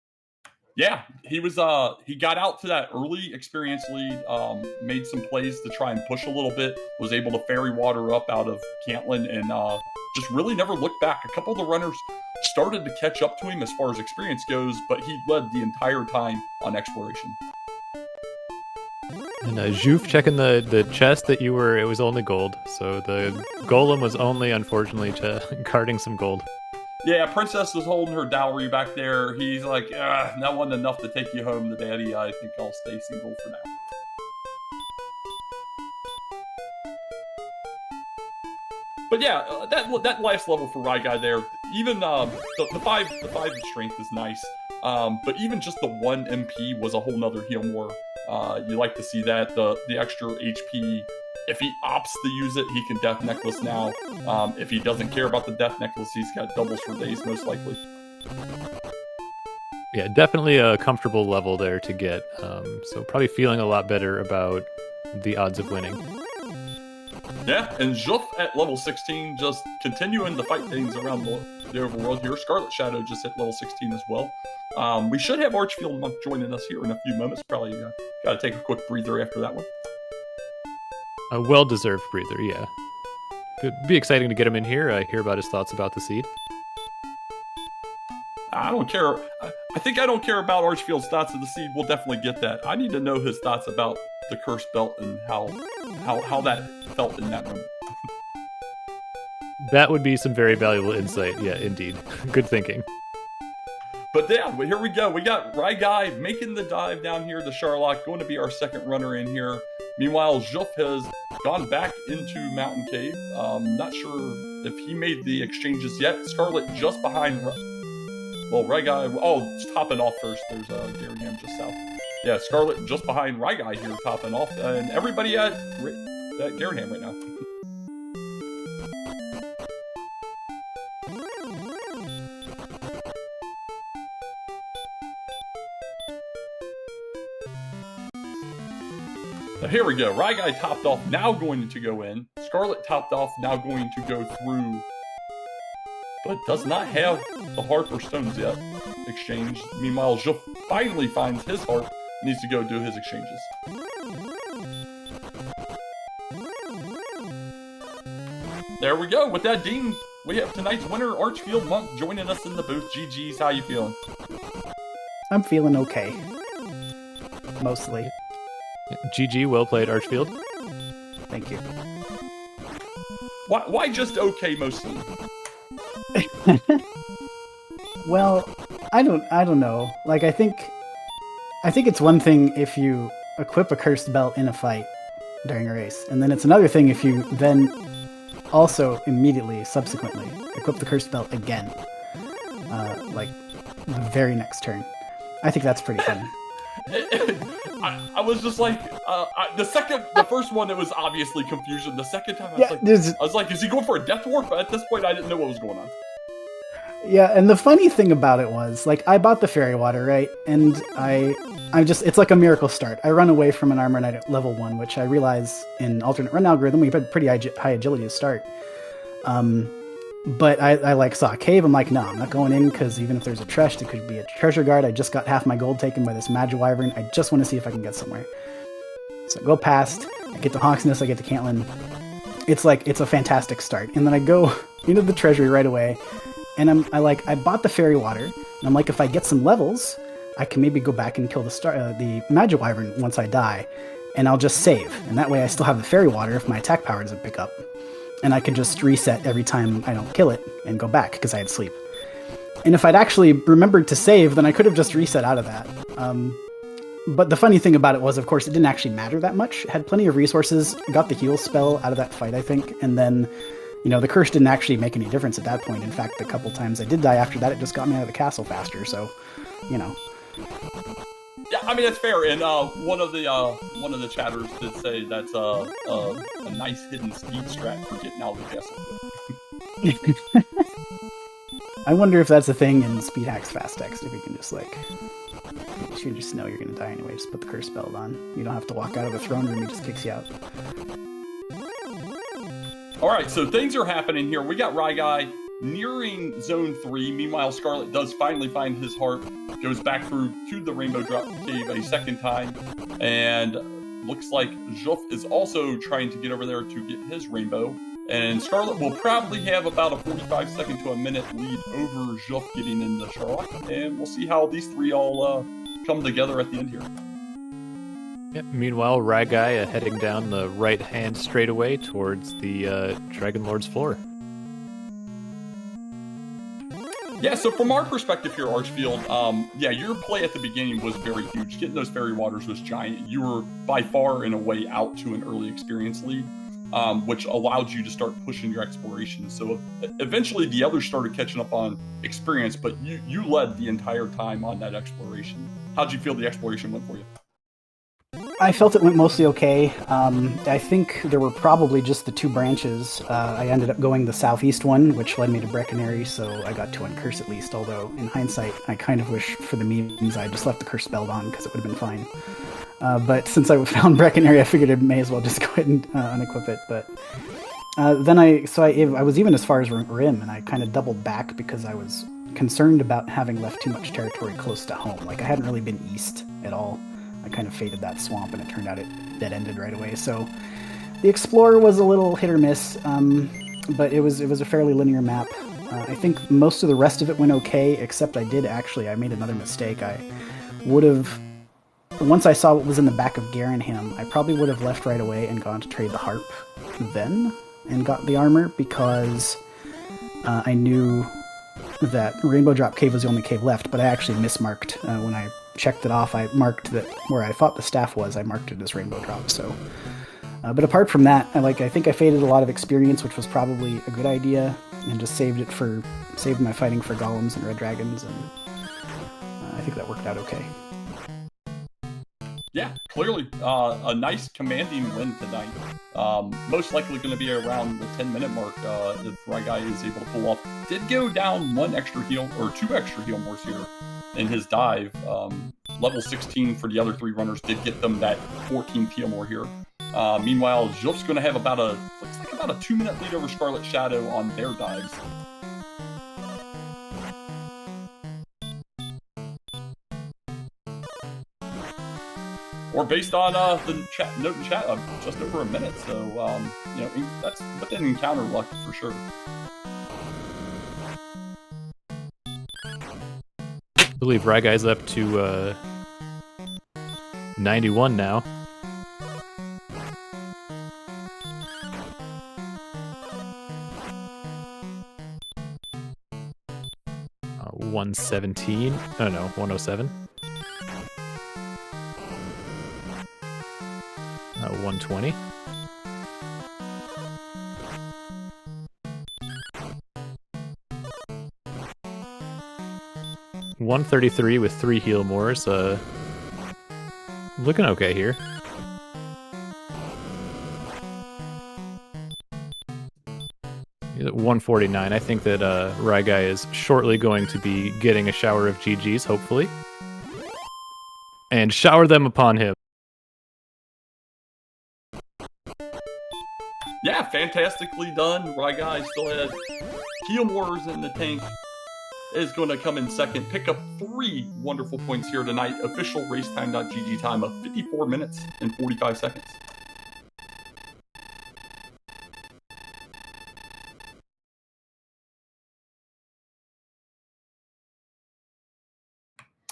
Yeah, he was. He got out to that early experience lead. Made some plays to try and push a little bit. Was able to Fairy Water up out of Cantlin and just really never looked back. A couple of the runners started to catch up to him as far as experience goes, but he led the entire time on exploration. And Juef checking the chest that it was only gold. So the golem was only, unfortunately, guarding some gold. Yeah, Princess was holding her dowry back there. He's like, that wasn't enough to take you home to daddy. I think I'll stay single for now. But yeah, that last level for Ryguy there, even the 5 in strength is nice. But even just the 1 MP was a whole nother heal more. You like to see that, the extra HP. If he opts to use it, he can Death Necklace now. If he doesn't care about the Death Necklace, he's got doubles for days, most likely. Yeah, definitely a comfortable level there to get. So probably feeling a lot better about the odds of winning. Yeah, and Juef at level 16, just continuing to fight things around the overworld here. Scarletshadoww just hit level 16 as well. We should have ArchfieldMonk joining us here in a few moments. Probably got to take a quick breather after that one. A well-deserved breather, yeah. It'd be exciting to get him in here, hear about his thoughts about the seed. I don't care. I think I don't care about Archfield's thoughts of the seed. We'll definitely get that. I need to know his thoughts about the cursed belt and how that felt in that moment. That would be some very valuable insight. Yeah, indeed. Good thinking. But yeah, here we go. We got Ryguy making the dive down here to Charlotte, going to be our second runner in here. Meanwhile, Juef has gone back into Mountain Cave. Not sure if he made the exchanges yet. Scarlet just behind. Well, Ryguy. Oh, it's topping off first. There's Garringham just south. Yeah, Scarlet just behind Ryguy here, topping off, and everybody at Garringham right now. So here we go. Ryguy topped off, now going to go in. Scarlet topped off, now going to go through but does not have the harp or stones yet exchanged. Meanwhile, juef finally finds his harp, needs to go do his exchanges. There we go. With that, Dean, we have tonight's winner, ArchfieldMonk, joining us in the booth. GG's, how you feeling? I'm feeling okay. Mostly. GG, well played, Archfield. Thank you. Why just okay mostly? Well, I don't know. Like, I think it's one thing if you equip a cursed belt in a fight during a race, and then it's another thing if you then also immediately, subsequently, equip the cursed belt again. Like, the very next turn. I think that's pretty fun. I was just like, the first one, it was obviously confusion. The second time, I was like, is he going for a death warp? At this point, I didn't know what was going on. Yeah, and the funny thing about it was, like, I bought the fairy water, right? And it's like a miracle start. I run away from an armor knight at level 1, which I realize in alternate run algorithm, we had pretty high agility to start. But I like saw a cave. I'm like, no, I'm not going in, because even if there's a tresh, it could be a treasure guard. I just got half my gold taken by this magic wyvern. I just want to see if I can get somewhere. So I go past, I get to Hawksness, I get to Cantlin. It's a fantastic start. And then I go into the treasury right away, and I bought the fairy water, and I'm like, if I get some levels, I can maybe go back and kill the magic wyvern once I die, and I'll just save. And that way I still have the fairy water if my attack power doesn't pick up. And I can just reset every time I don't kill it and go back because I had sleep. And if I'd actually remembered to save, then I could have just reset out of that. But the funny thing about it was, of course, it didn't actually matter that much. Had plenty of resources, got the heal spell out of that fight, I think. And then, the curse didn't actually make any difference at that point. In fact, the couple times I did die after that, it just got me out of the castle faster. So, Yeah, I mean, that's fair, and one of the chatters did say that's a nice hidden speed strat for getting out of the castle. I wonder if that's a thing in Speed Hacks Fast Text, if you can just, you just know you're going to die anyway, just put the curse spell on. You don't have to walk out of the throne room, he just kicks you out. Alright, so things are happening here. We got Ryguy nearing Zone 3. Meanwhile, Scarlet does finally find his harp, goes back through to the Rainbow Drop Cave a second time, and looks like juef is also trying to get over there to get his rainbow. And Scarlet will probably have about a 45-second to a minute lead over juef getting into Charlotte, and we'll see how these three all come together at the end here. Yep. Meanwhile, Ryguy heading down the right-hand straightaway towards the Dragon Lord's floor. Yeah, so from our perspective here, Archfield, your play at the beginning was very huge. Getting those fairy waters was giant. You were by far in a way out to an early experience lead, which allowed you to start pushing your exploration. So eventually the others started catching up on experience, but you led the entire time on that exploration. How'd you feel the exploration went for you? I felt it went mostly okay. I think there were probably just the two branches. I ended up going the southeast one, which led me to Brecconary, so I got to uncurse at least, although in hindsight, I kind of wish for the memes I just left the curse spelled on, because it would have been fine. But since I found Brecconary, I figured I may as well just go ahead and unequip it. But then I was even as far as Rim, and I kind of doubled back because I was concerned about having left too much territory close to home. Like, I hadn't really been east at all. I kind of faded that swamp, and it turned out it dead-ended right away. So the Explorer was a little hit or miss, but it was a fairly linear map. I think most of the rest of it went okay, except I made another mistake. I would have, once I saw what was in the back of Garanham, I probably would have left right away and gone to trade the harp then, and got the armor, because I knew that Rainbow Drop Cave was the only cave left, but I actually mismarked when I checked it off. I marked that where I thought the staff was, I marked it as Rainbow Drop. So, but apart from that, I think I faded a lot of experience, which was probably a good idea, and just saved my fighting for golems and red dragons, and I think that worked out okay. Yeah, clearly a nice commanding win tonight. Most likely going to be around the 10-minute mark if Ryguy is able to pull off. Did go down one extra heal, or two extra heal mores here in his dive. Level 16 for the other three runners did get them that 14 heal more here. Meanwhile, juef's going to have about a 2-minute lead over Scarletshadoww on their dives. or based on the chat, note in chat, just over a minute. So you know, that's within encounter luck for sure. I believe Ryguy's up to 91 now. Uh, 117. Oh no, 107. 120. $133 with 3 heal mores. Looking okay here. He's at 149. I think that Ryguy is shortly going to be getting a shower of GGs, hopefully. And shower them upon him. Yeah, fantastically done. Ryguy still has heal mores in the tank. Is going to come in second. Pick up 3 wonderful points here tonight. Official racetime.gg time of 54 minutes and 45 seconds.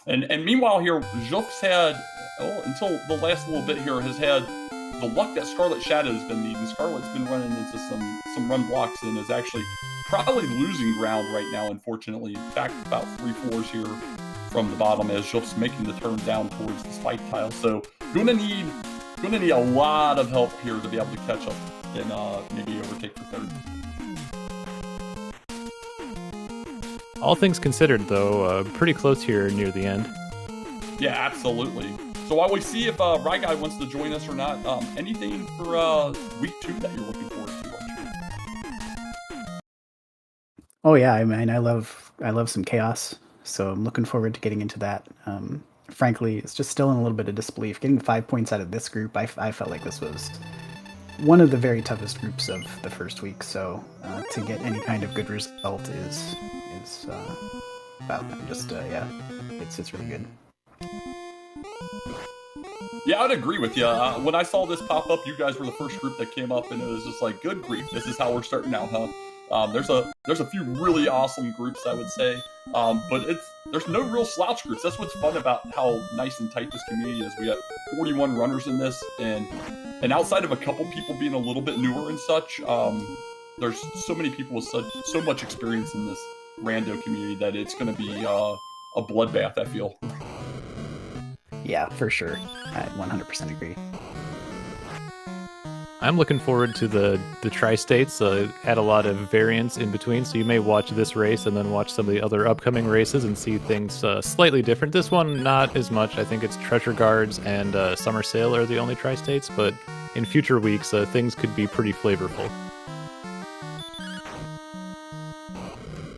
And meanwhile here, Juef's had, until the last little bit here, has had the luck that Scarletshadoww's been needing. Scarlet's been running into some run blocks and is actually probably losing ground right now, unfortunately. In fact, about 3 floors here from the bottom as Juef's making the turn down towards the spike tile. So gonna need a lot of help here to be able to catch up and maybe overtake for third. All things considered, though, pretty close here near the end. Yeah, absolutely. So while we see if Ryguy wants to join us or not, anything for week 2 that you're looking forward to? Oh yeah, I mean, I love some chaos, so I'm looking forward to getting into that. Frankly, it's just still in a little bit of disbelief. Getting 5 points out of this group, I felt like this was one of the very toughest groups of the first week. So to get any kind of good result is yeah, it's really good. Yeah, I'd agree with you. When I saw this pop up, you guys were the first group that came up, and it was just like, good grief, this is how we're starting out, huh? There's a few really awesome groups, I would say, but there's no real slouch groups. That's what's fun about how nice and tight this community is. We got 41 runners in this, and outside of a couple people being a little bit newer and such, there's so many people with so much experience in this rando community that it's going to be a bloodbath, I feel. Yeah, for sure. I 100% agree. I'm looking forward to the tri-states, add a lot of variance in between, so you may watch this race and then watch some of the other upcoming races and see things slightly different. This one, not as much. I think it's Treasure Guards and Summer Sale are the only tri-states, but in future weeks, things could be pretty flavorful.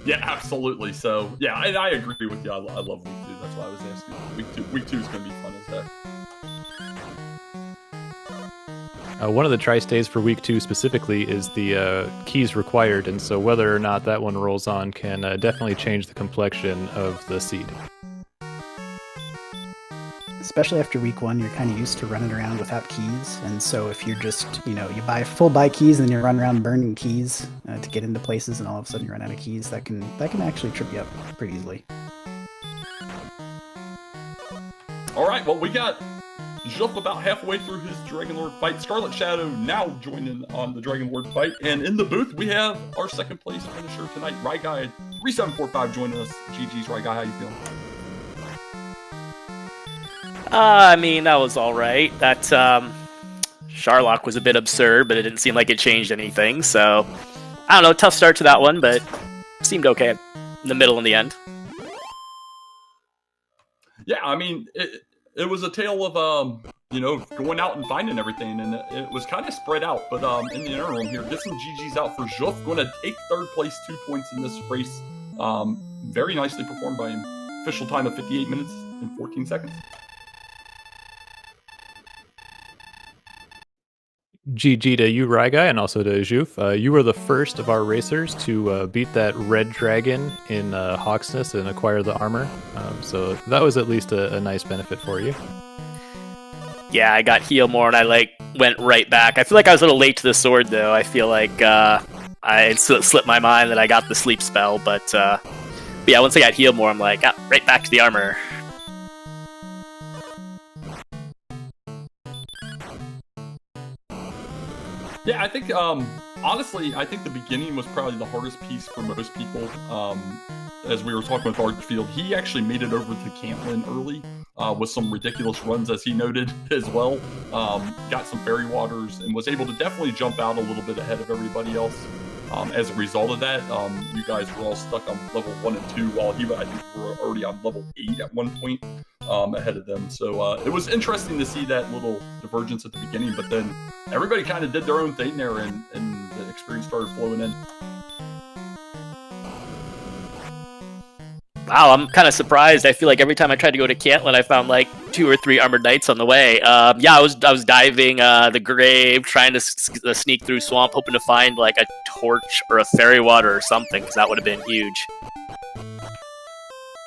Yeah, absolutely. So, yeah, I agree with you. I love week 2. That's why I was asking. Week two is going to be fun as heck. One of the tri-stays for week 2 specifically is the keys required, and so whether or not that one rolls on can definitely change the complexion of the seed. Especially after week 1, you're kind of used to running around without keys, and so if you're just, you buy full buy keys and then you run around burning keys to get into places, and all of a sudden you run out of keys, that can actually trip you up pretty easily. All right, well, we got Juef about halfway through his Dragon Lord fight. Scarletshadoww now joining on the Dragon Lord fight. And in the booth, we have our second place finisher tonight, ryguy3745, joining us. GG's, Ryguy, how you feeling? I mean, that was alright. That Sharlock was a bit absurd, but it didn't seem like it changed anything. So, I don't know, tough start to that one, but seemed okay in the middle and the end. Yeah, I mean, it was a tale of, going out and finding everything, and it was kind of spread out. But in the interim here, get some GGs out for Juef. Going to take third place, 2 points in this race. Very nicely performed by him. Official time of 58 minutes and 14 seconds. GG to you, Ryguy, and also to Juef. You were the first of our racers to beat that red dragon in Hawksness and acquire the armor. So that was at least a nice benefit for you. Yeah, I got heal more, and I went right back. I feel like I was a little late to the sword, though. I feel like it slipped my mind that I got the sleep spell, but yeah, once I got heal more, I'm like, right back to the armor. Yeah, I think, honestly, I think the beginning was probably the hardest piece for most people. As we were talking with Archfield, he actually made it over to Cantlin early with some ridiculous runs, as he noted as well. Got some fairy waters and was able to definitely jump out a little bit ahead of everybody else. As a result of that, you guys were all stuck on level 1 and 2, while I think you were already on level 8 at one point ahead of them. So it was interesting to see that little divergence at the beginning, but then everybody kind of did their own thing there, and the experience started flowing in. Wow, I'm kind of surprised. I feel like every time I tried to go to Cantlin, I found like 2 or 3 armored knights on the way. Yeah, I was diving the grave, trying to sneak through swamp, hoping to find like a torch or a fairy water or something, because that would have been huge.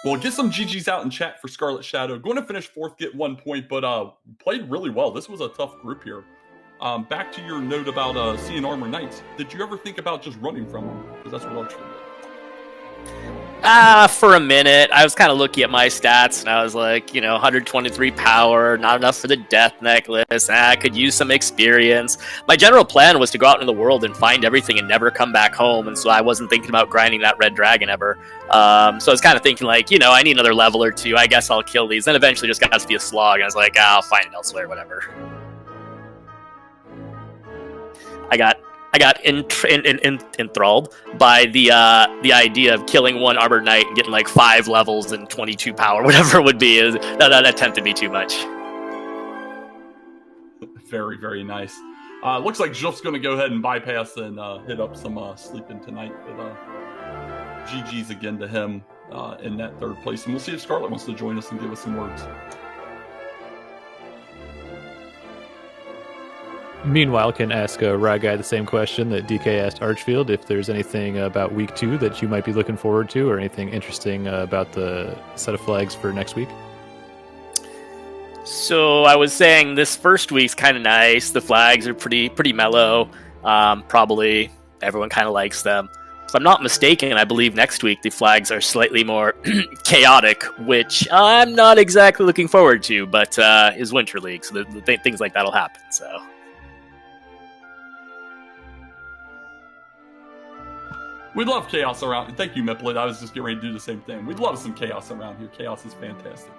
Well, get some GGs out in chat for Scarletshadoww. Going to finish 4th, get 1 point, but played really well. This was a tough group here. Back to your note about seeing armored knights. Did you ever think about just running from them? Because that's what Archfield did. For a minute, I was kind of looking at my stats, and I was like, 123 power, not enough for the death necklace. I could use some experience. My general plan was to go out into the world and find everything and never come back home, and so I wasn't thinking about grinding that red dragon ever. So I was kind of thinking, like, I need another level or 2. I guess I'll kill these. Then eventually just got to be a slog, and I was like, I'll find it elsewhere, whatever. I got enthralled by the idea of killing one armored knight and getting like 5 levels and 22 power, whatever it would be. That tempted me too much. Very, very nice. Looks like Juef's going to go ahead and bypass and hit up some sleeping tonight. But GG's again to him in that 3rd place. And we'll see if Scarlet wants to join us and give us some words. Meanwhile, can ask Ryguy the same question that DK asked Archfield, if there's anything about week 2 that you might be looking forward to, or anything interesting about the set of flags for next week. So I was saying this first week's kind of nice. The flags are pretty mellow. Probably everyone kind of likes them. If I'm not mistaken, I believe next week the flags are slightly more chaotic, which I'm not exactly looking forward to, but is Winter League, so things like that'll happen. So. We love chaos around. Thank you, Miplet. I was just getting ready to do the same thing. We'd love some chaos around here. Chaos is fantastic.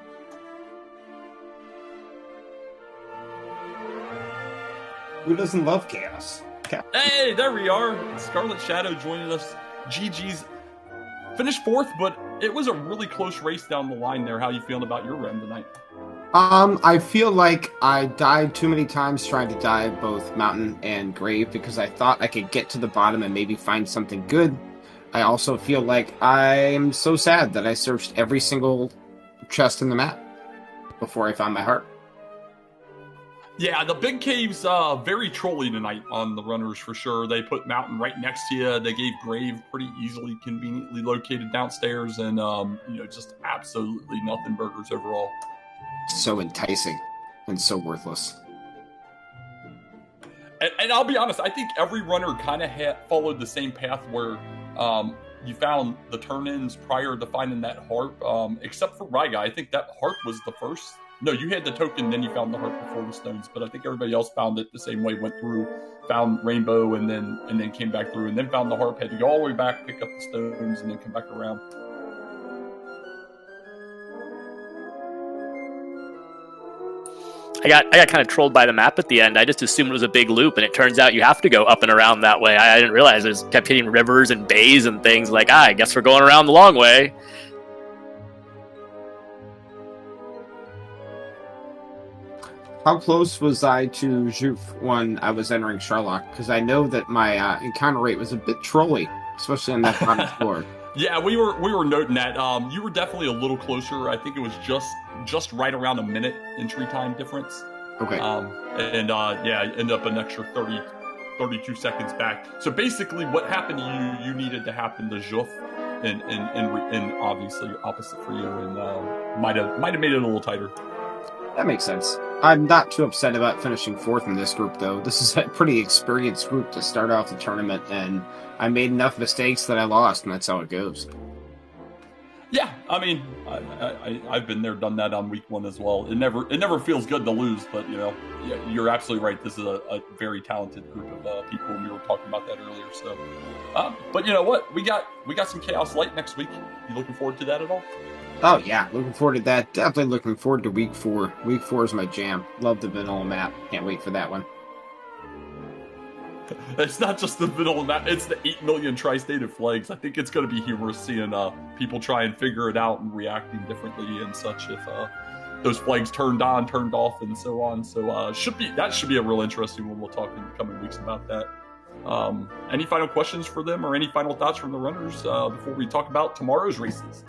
Who doesn't love chaos? Hey, there we are. Scarletshadoww joining us. GG's finished 4th, but it was a really close race down the line there. How are you feeling about your run tonight? I feel like I died too many times trying to dive both mountain and grave because I thought I could get to the bottom and maybe find something good. I also feel like I'm so sad that I searched every single chest in the map before I found my heart. Yeah, the big cave's very trolly tonight on the runners for sure. They put mountain right next to you. They gave grave pretty easily, conveniently located downstairs, and just absolutely nothing burgers overall. So enticing and so worthless. And I'll be honest, I think every runner kind of followed the same path where you found the turn-ins prior to finding that harp, except for Ryguy. I think that harp was the first. No, you had the token, then you found the harp before the stones, but I think everybody else found it the same way, went through, found rainbow, and then came back through, and then found the harp, had to go all the way back, pick up the stones, and then come back around. I got kind of trolled by the map at the end. I just assumed it was a big loop, and it turns out you have to go up and around that way. I didn't realize it kept hitting rivers and bays and things. Like, I guess we're going around the long way. How close was I to Juef when I was entering Sherlock? Because I know that my encounter rate was a bit trolly, especially on that bottom floor. Yeah, we were noting that. You were definitely a little closer. I think it was just right around a minute entry time difference. Okay. End up an extra 32 seconds back. So basically, what happened to you needed to happen to Juef, and obviously opposite for you, and might have made it a little tighter. That makes sense. I'm not too upset about finishing 4th in this group, though. This is a pretty experienced group to start off the tournament, and I made enough mistakes that I lost, and that's how it goes. Yeah, I mean, I've been there, done that on week 1 as well. It never feels good to lose, but yeah, you're absolutely right. This is a very talented group of people, and we were talking about that earlier. So, but you know what? We got some Chaos Light next week. You looking forward to that at all? Oh yeah, looking forward to that. Definitely looking forward to week 4. Week 4 is my jam. Love the vanilla map. Can't wait for that one. It's not just the vanilla map, it's the 8 million tri-stated flags. I think it's going to be humorous seeing people try and figure it out and reacting differently and such if those flags turned on, turned off, and so on. So that should be a real interesting one. We'll talk in the coming weeks about that. Any final questions for them or any final thoughts from the runners before we talk about tomorrow's races?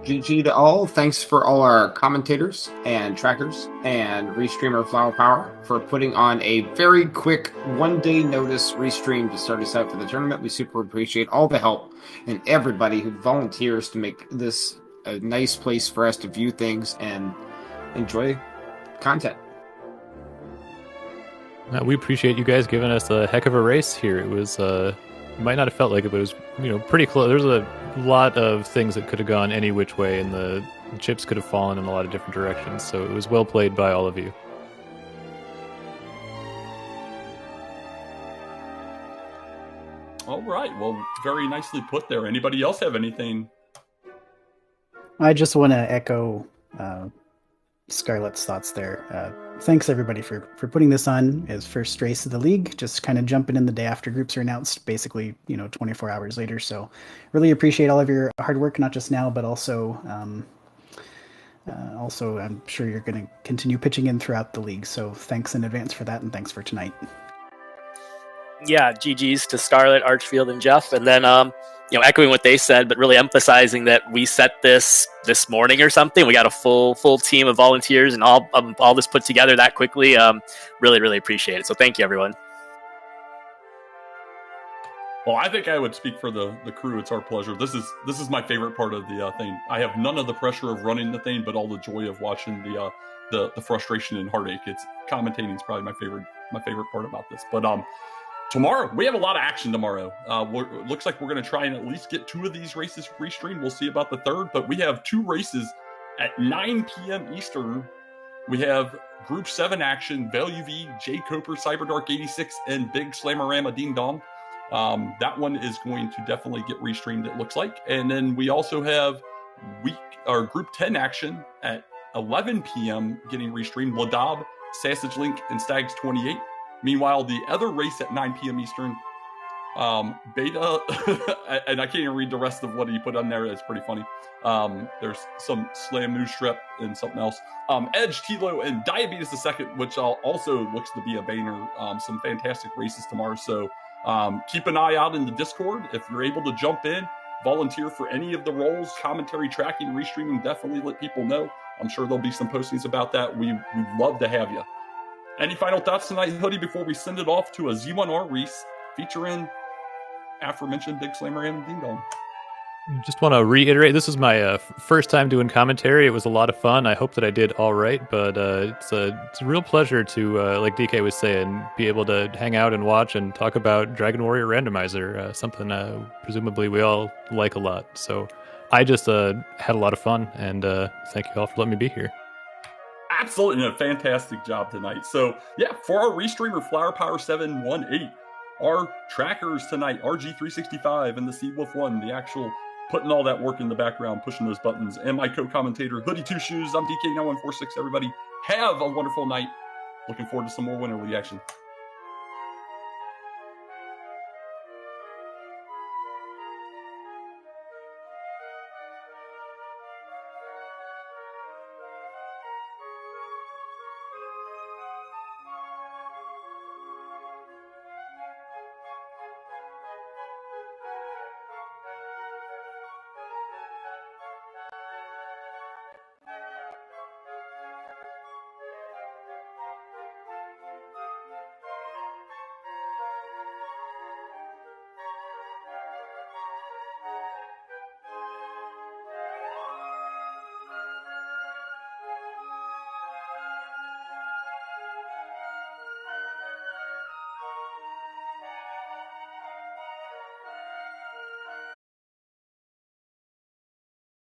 GG to all. Thanks for all our commentators and trackers and Restreamer Flower Power for putting on a very quick 1-day notice restream to start us out for the tournament. We super appreciate all the help and everybody who volunteers to make this a nice place for us to view things and enjoy content. We appreciate you guys giving us a heck of a race here. It was might not have felt like it, but it was pretty close. There's a lot of things that could have gone any which way, and the chips could have fallen in a lot of different directions. So it was well played by all of you. All right. Well, very nicely put there. Anybody else have anything? I just want to echo Scarlett's thoughts there. Thanks everybody for putting this on as first race of the league. Just kind of jumping in the day after groups are announced, basically 24 hours later. So really appreciate all of your hard work, not just now, but also I'm sure you're going to continue pitching in throughout the league. So thanks in advance for that, and thanks for tonight. Yeah, GG's to Scarlett, Archfield, and Jeff, and then echoing what they said, but really emphasizing that we set this morning or something. We got a full team of volunteers and all this put together that quickly. Really, really appreciate it. So thank you, everyone. Well, I think I would speak for the crew. It's our pleasure. This is my favorite part of the thing. I have none of the pressure of running the thing, but all the joy of watching the frustration and heartache. It's commentating is probably my favorite part about this. But tomorrow, we have a lot of action tomorrow. Looks like we're going to try and at least get 2 of these races restreamed. We'll see about the 3rd, but we have 2 races at 9 p.m. Eastern. We have Group 7 action, Value V, J. Coper, Cyberdark86, and Big Slamorama Ding Dong. That one is going to definitely get restreamed, it looks like. And then we also have Group 10 action at 11 p.m. getting restreamed, Ladab, Sausage Link, and Stags 28. Meanwhile, the other race at 9 p.m. Eastern, Beta, and I can't even read the rest of what he put on there. It's pretty funny. There's some Slam News Strip and something else. Edge, Tilo, and Diabetes the Second, which also looks to be a banger. Some fantastic races tomorrow. So keep an eye out in the Discord. If you're able to jump in, volunteer for any of the roles, commentary, tracking, restreaming, definitely let people know. I'm sure there'll be some postings about that. We'd love to have you. Any final thoughts tonight, Hoodie, before we send it off to a Z1R race featuring aforementioned Big Slammer and Ding Dong? Just want to reiterate, this is my first time doing commentary. It was a lot of fun. I hope that I did all right, but it's a real pleasure to, like DK was saying, be able to hang out and watch and talk about Dragon Warrior Randomizer, something presumably we all like a lot. So I just had a lot of fun, and thank you all for letting me be here. Absolutely, a fantastic job tonight. So, yeah, for our restreamer, Flower Power 718, our trackers tonight, RG365 and the Seawolf1, the actual putting all that work in the background, pushing those buttons, and my co-commentator, Hoodie Two Shoes. I'm DK9146. Everybody, have a wonderful night. Looking forward to some more Winter League action.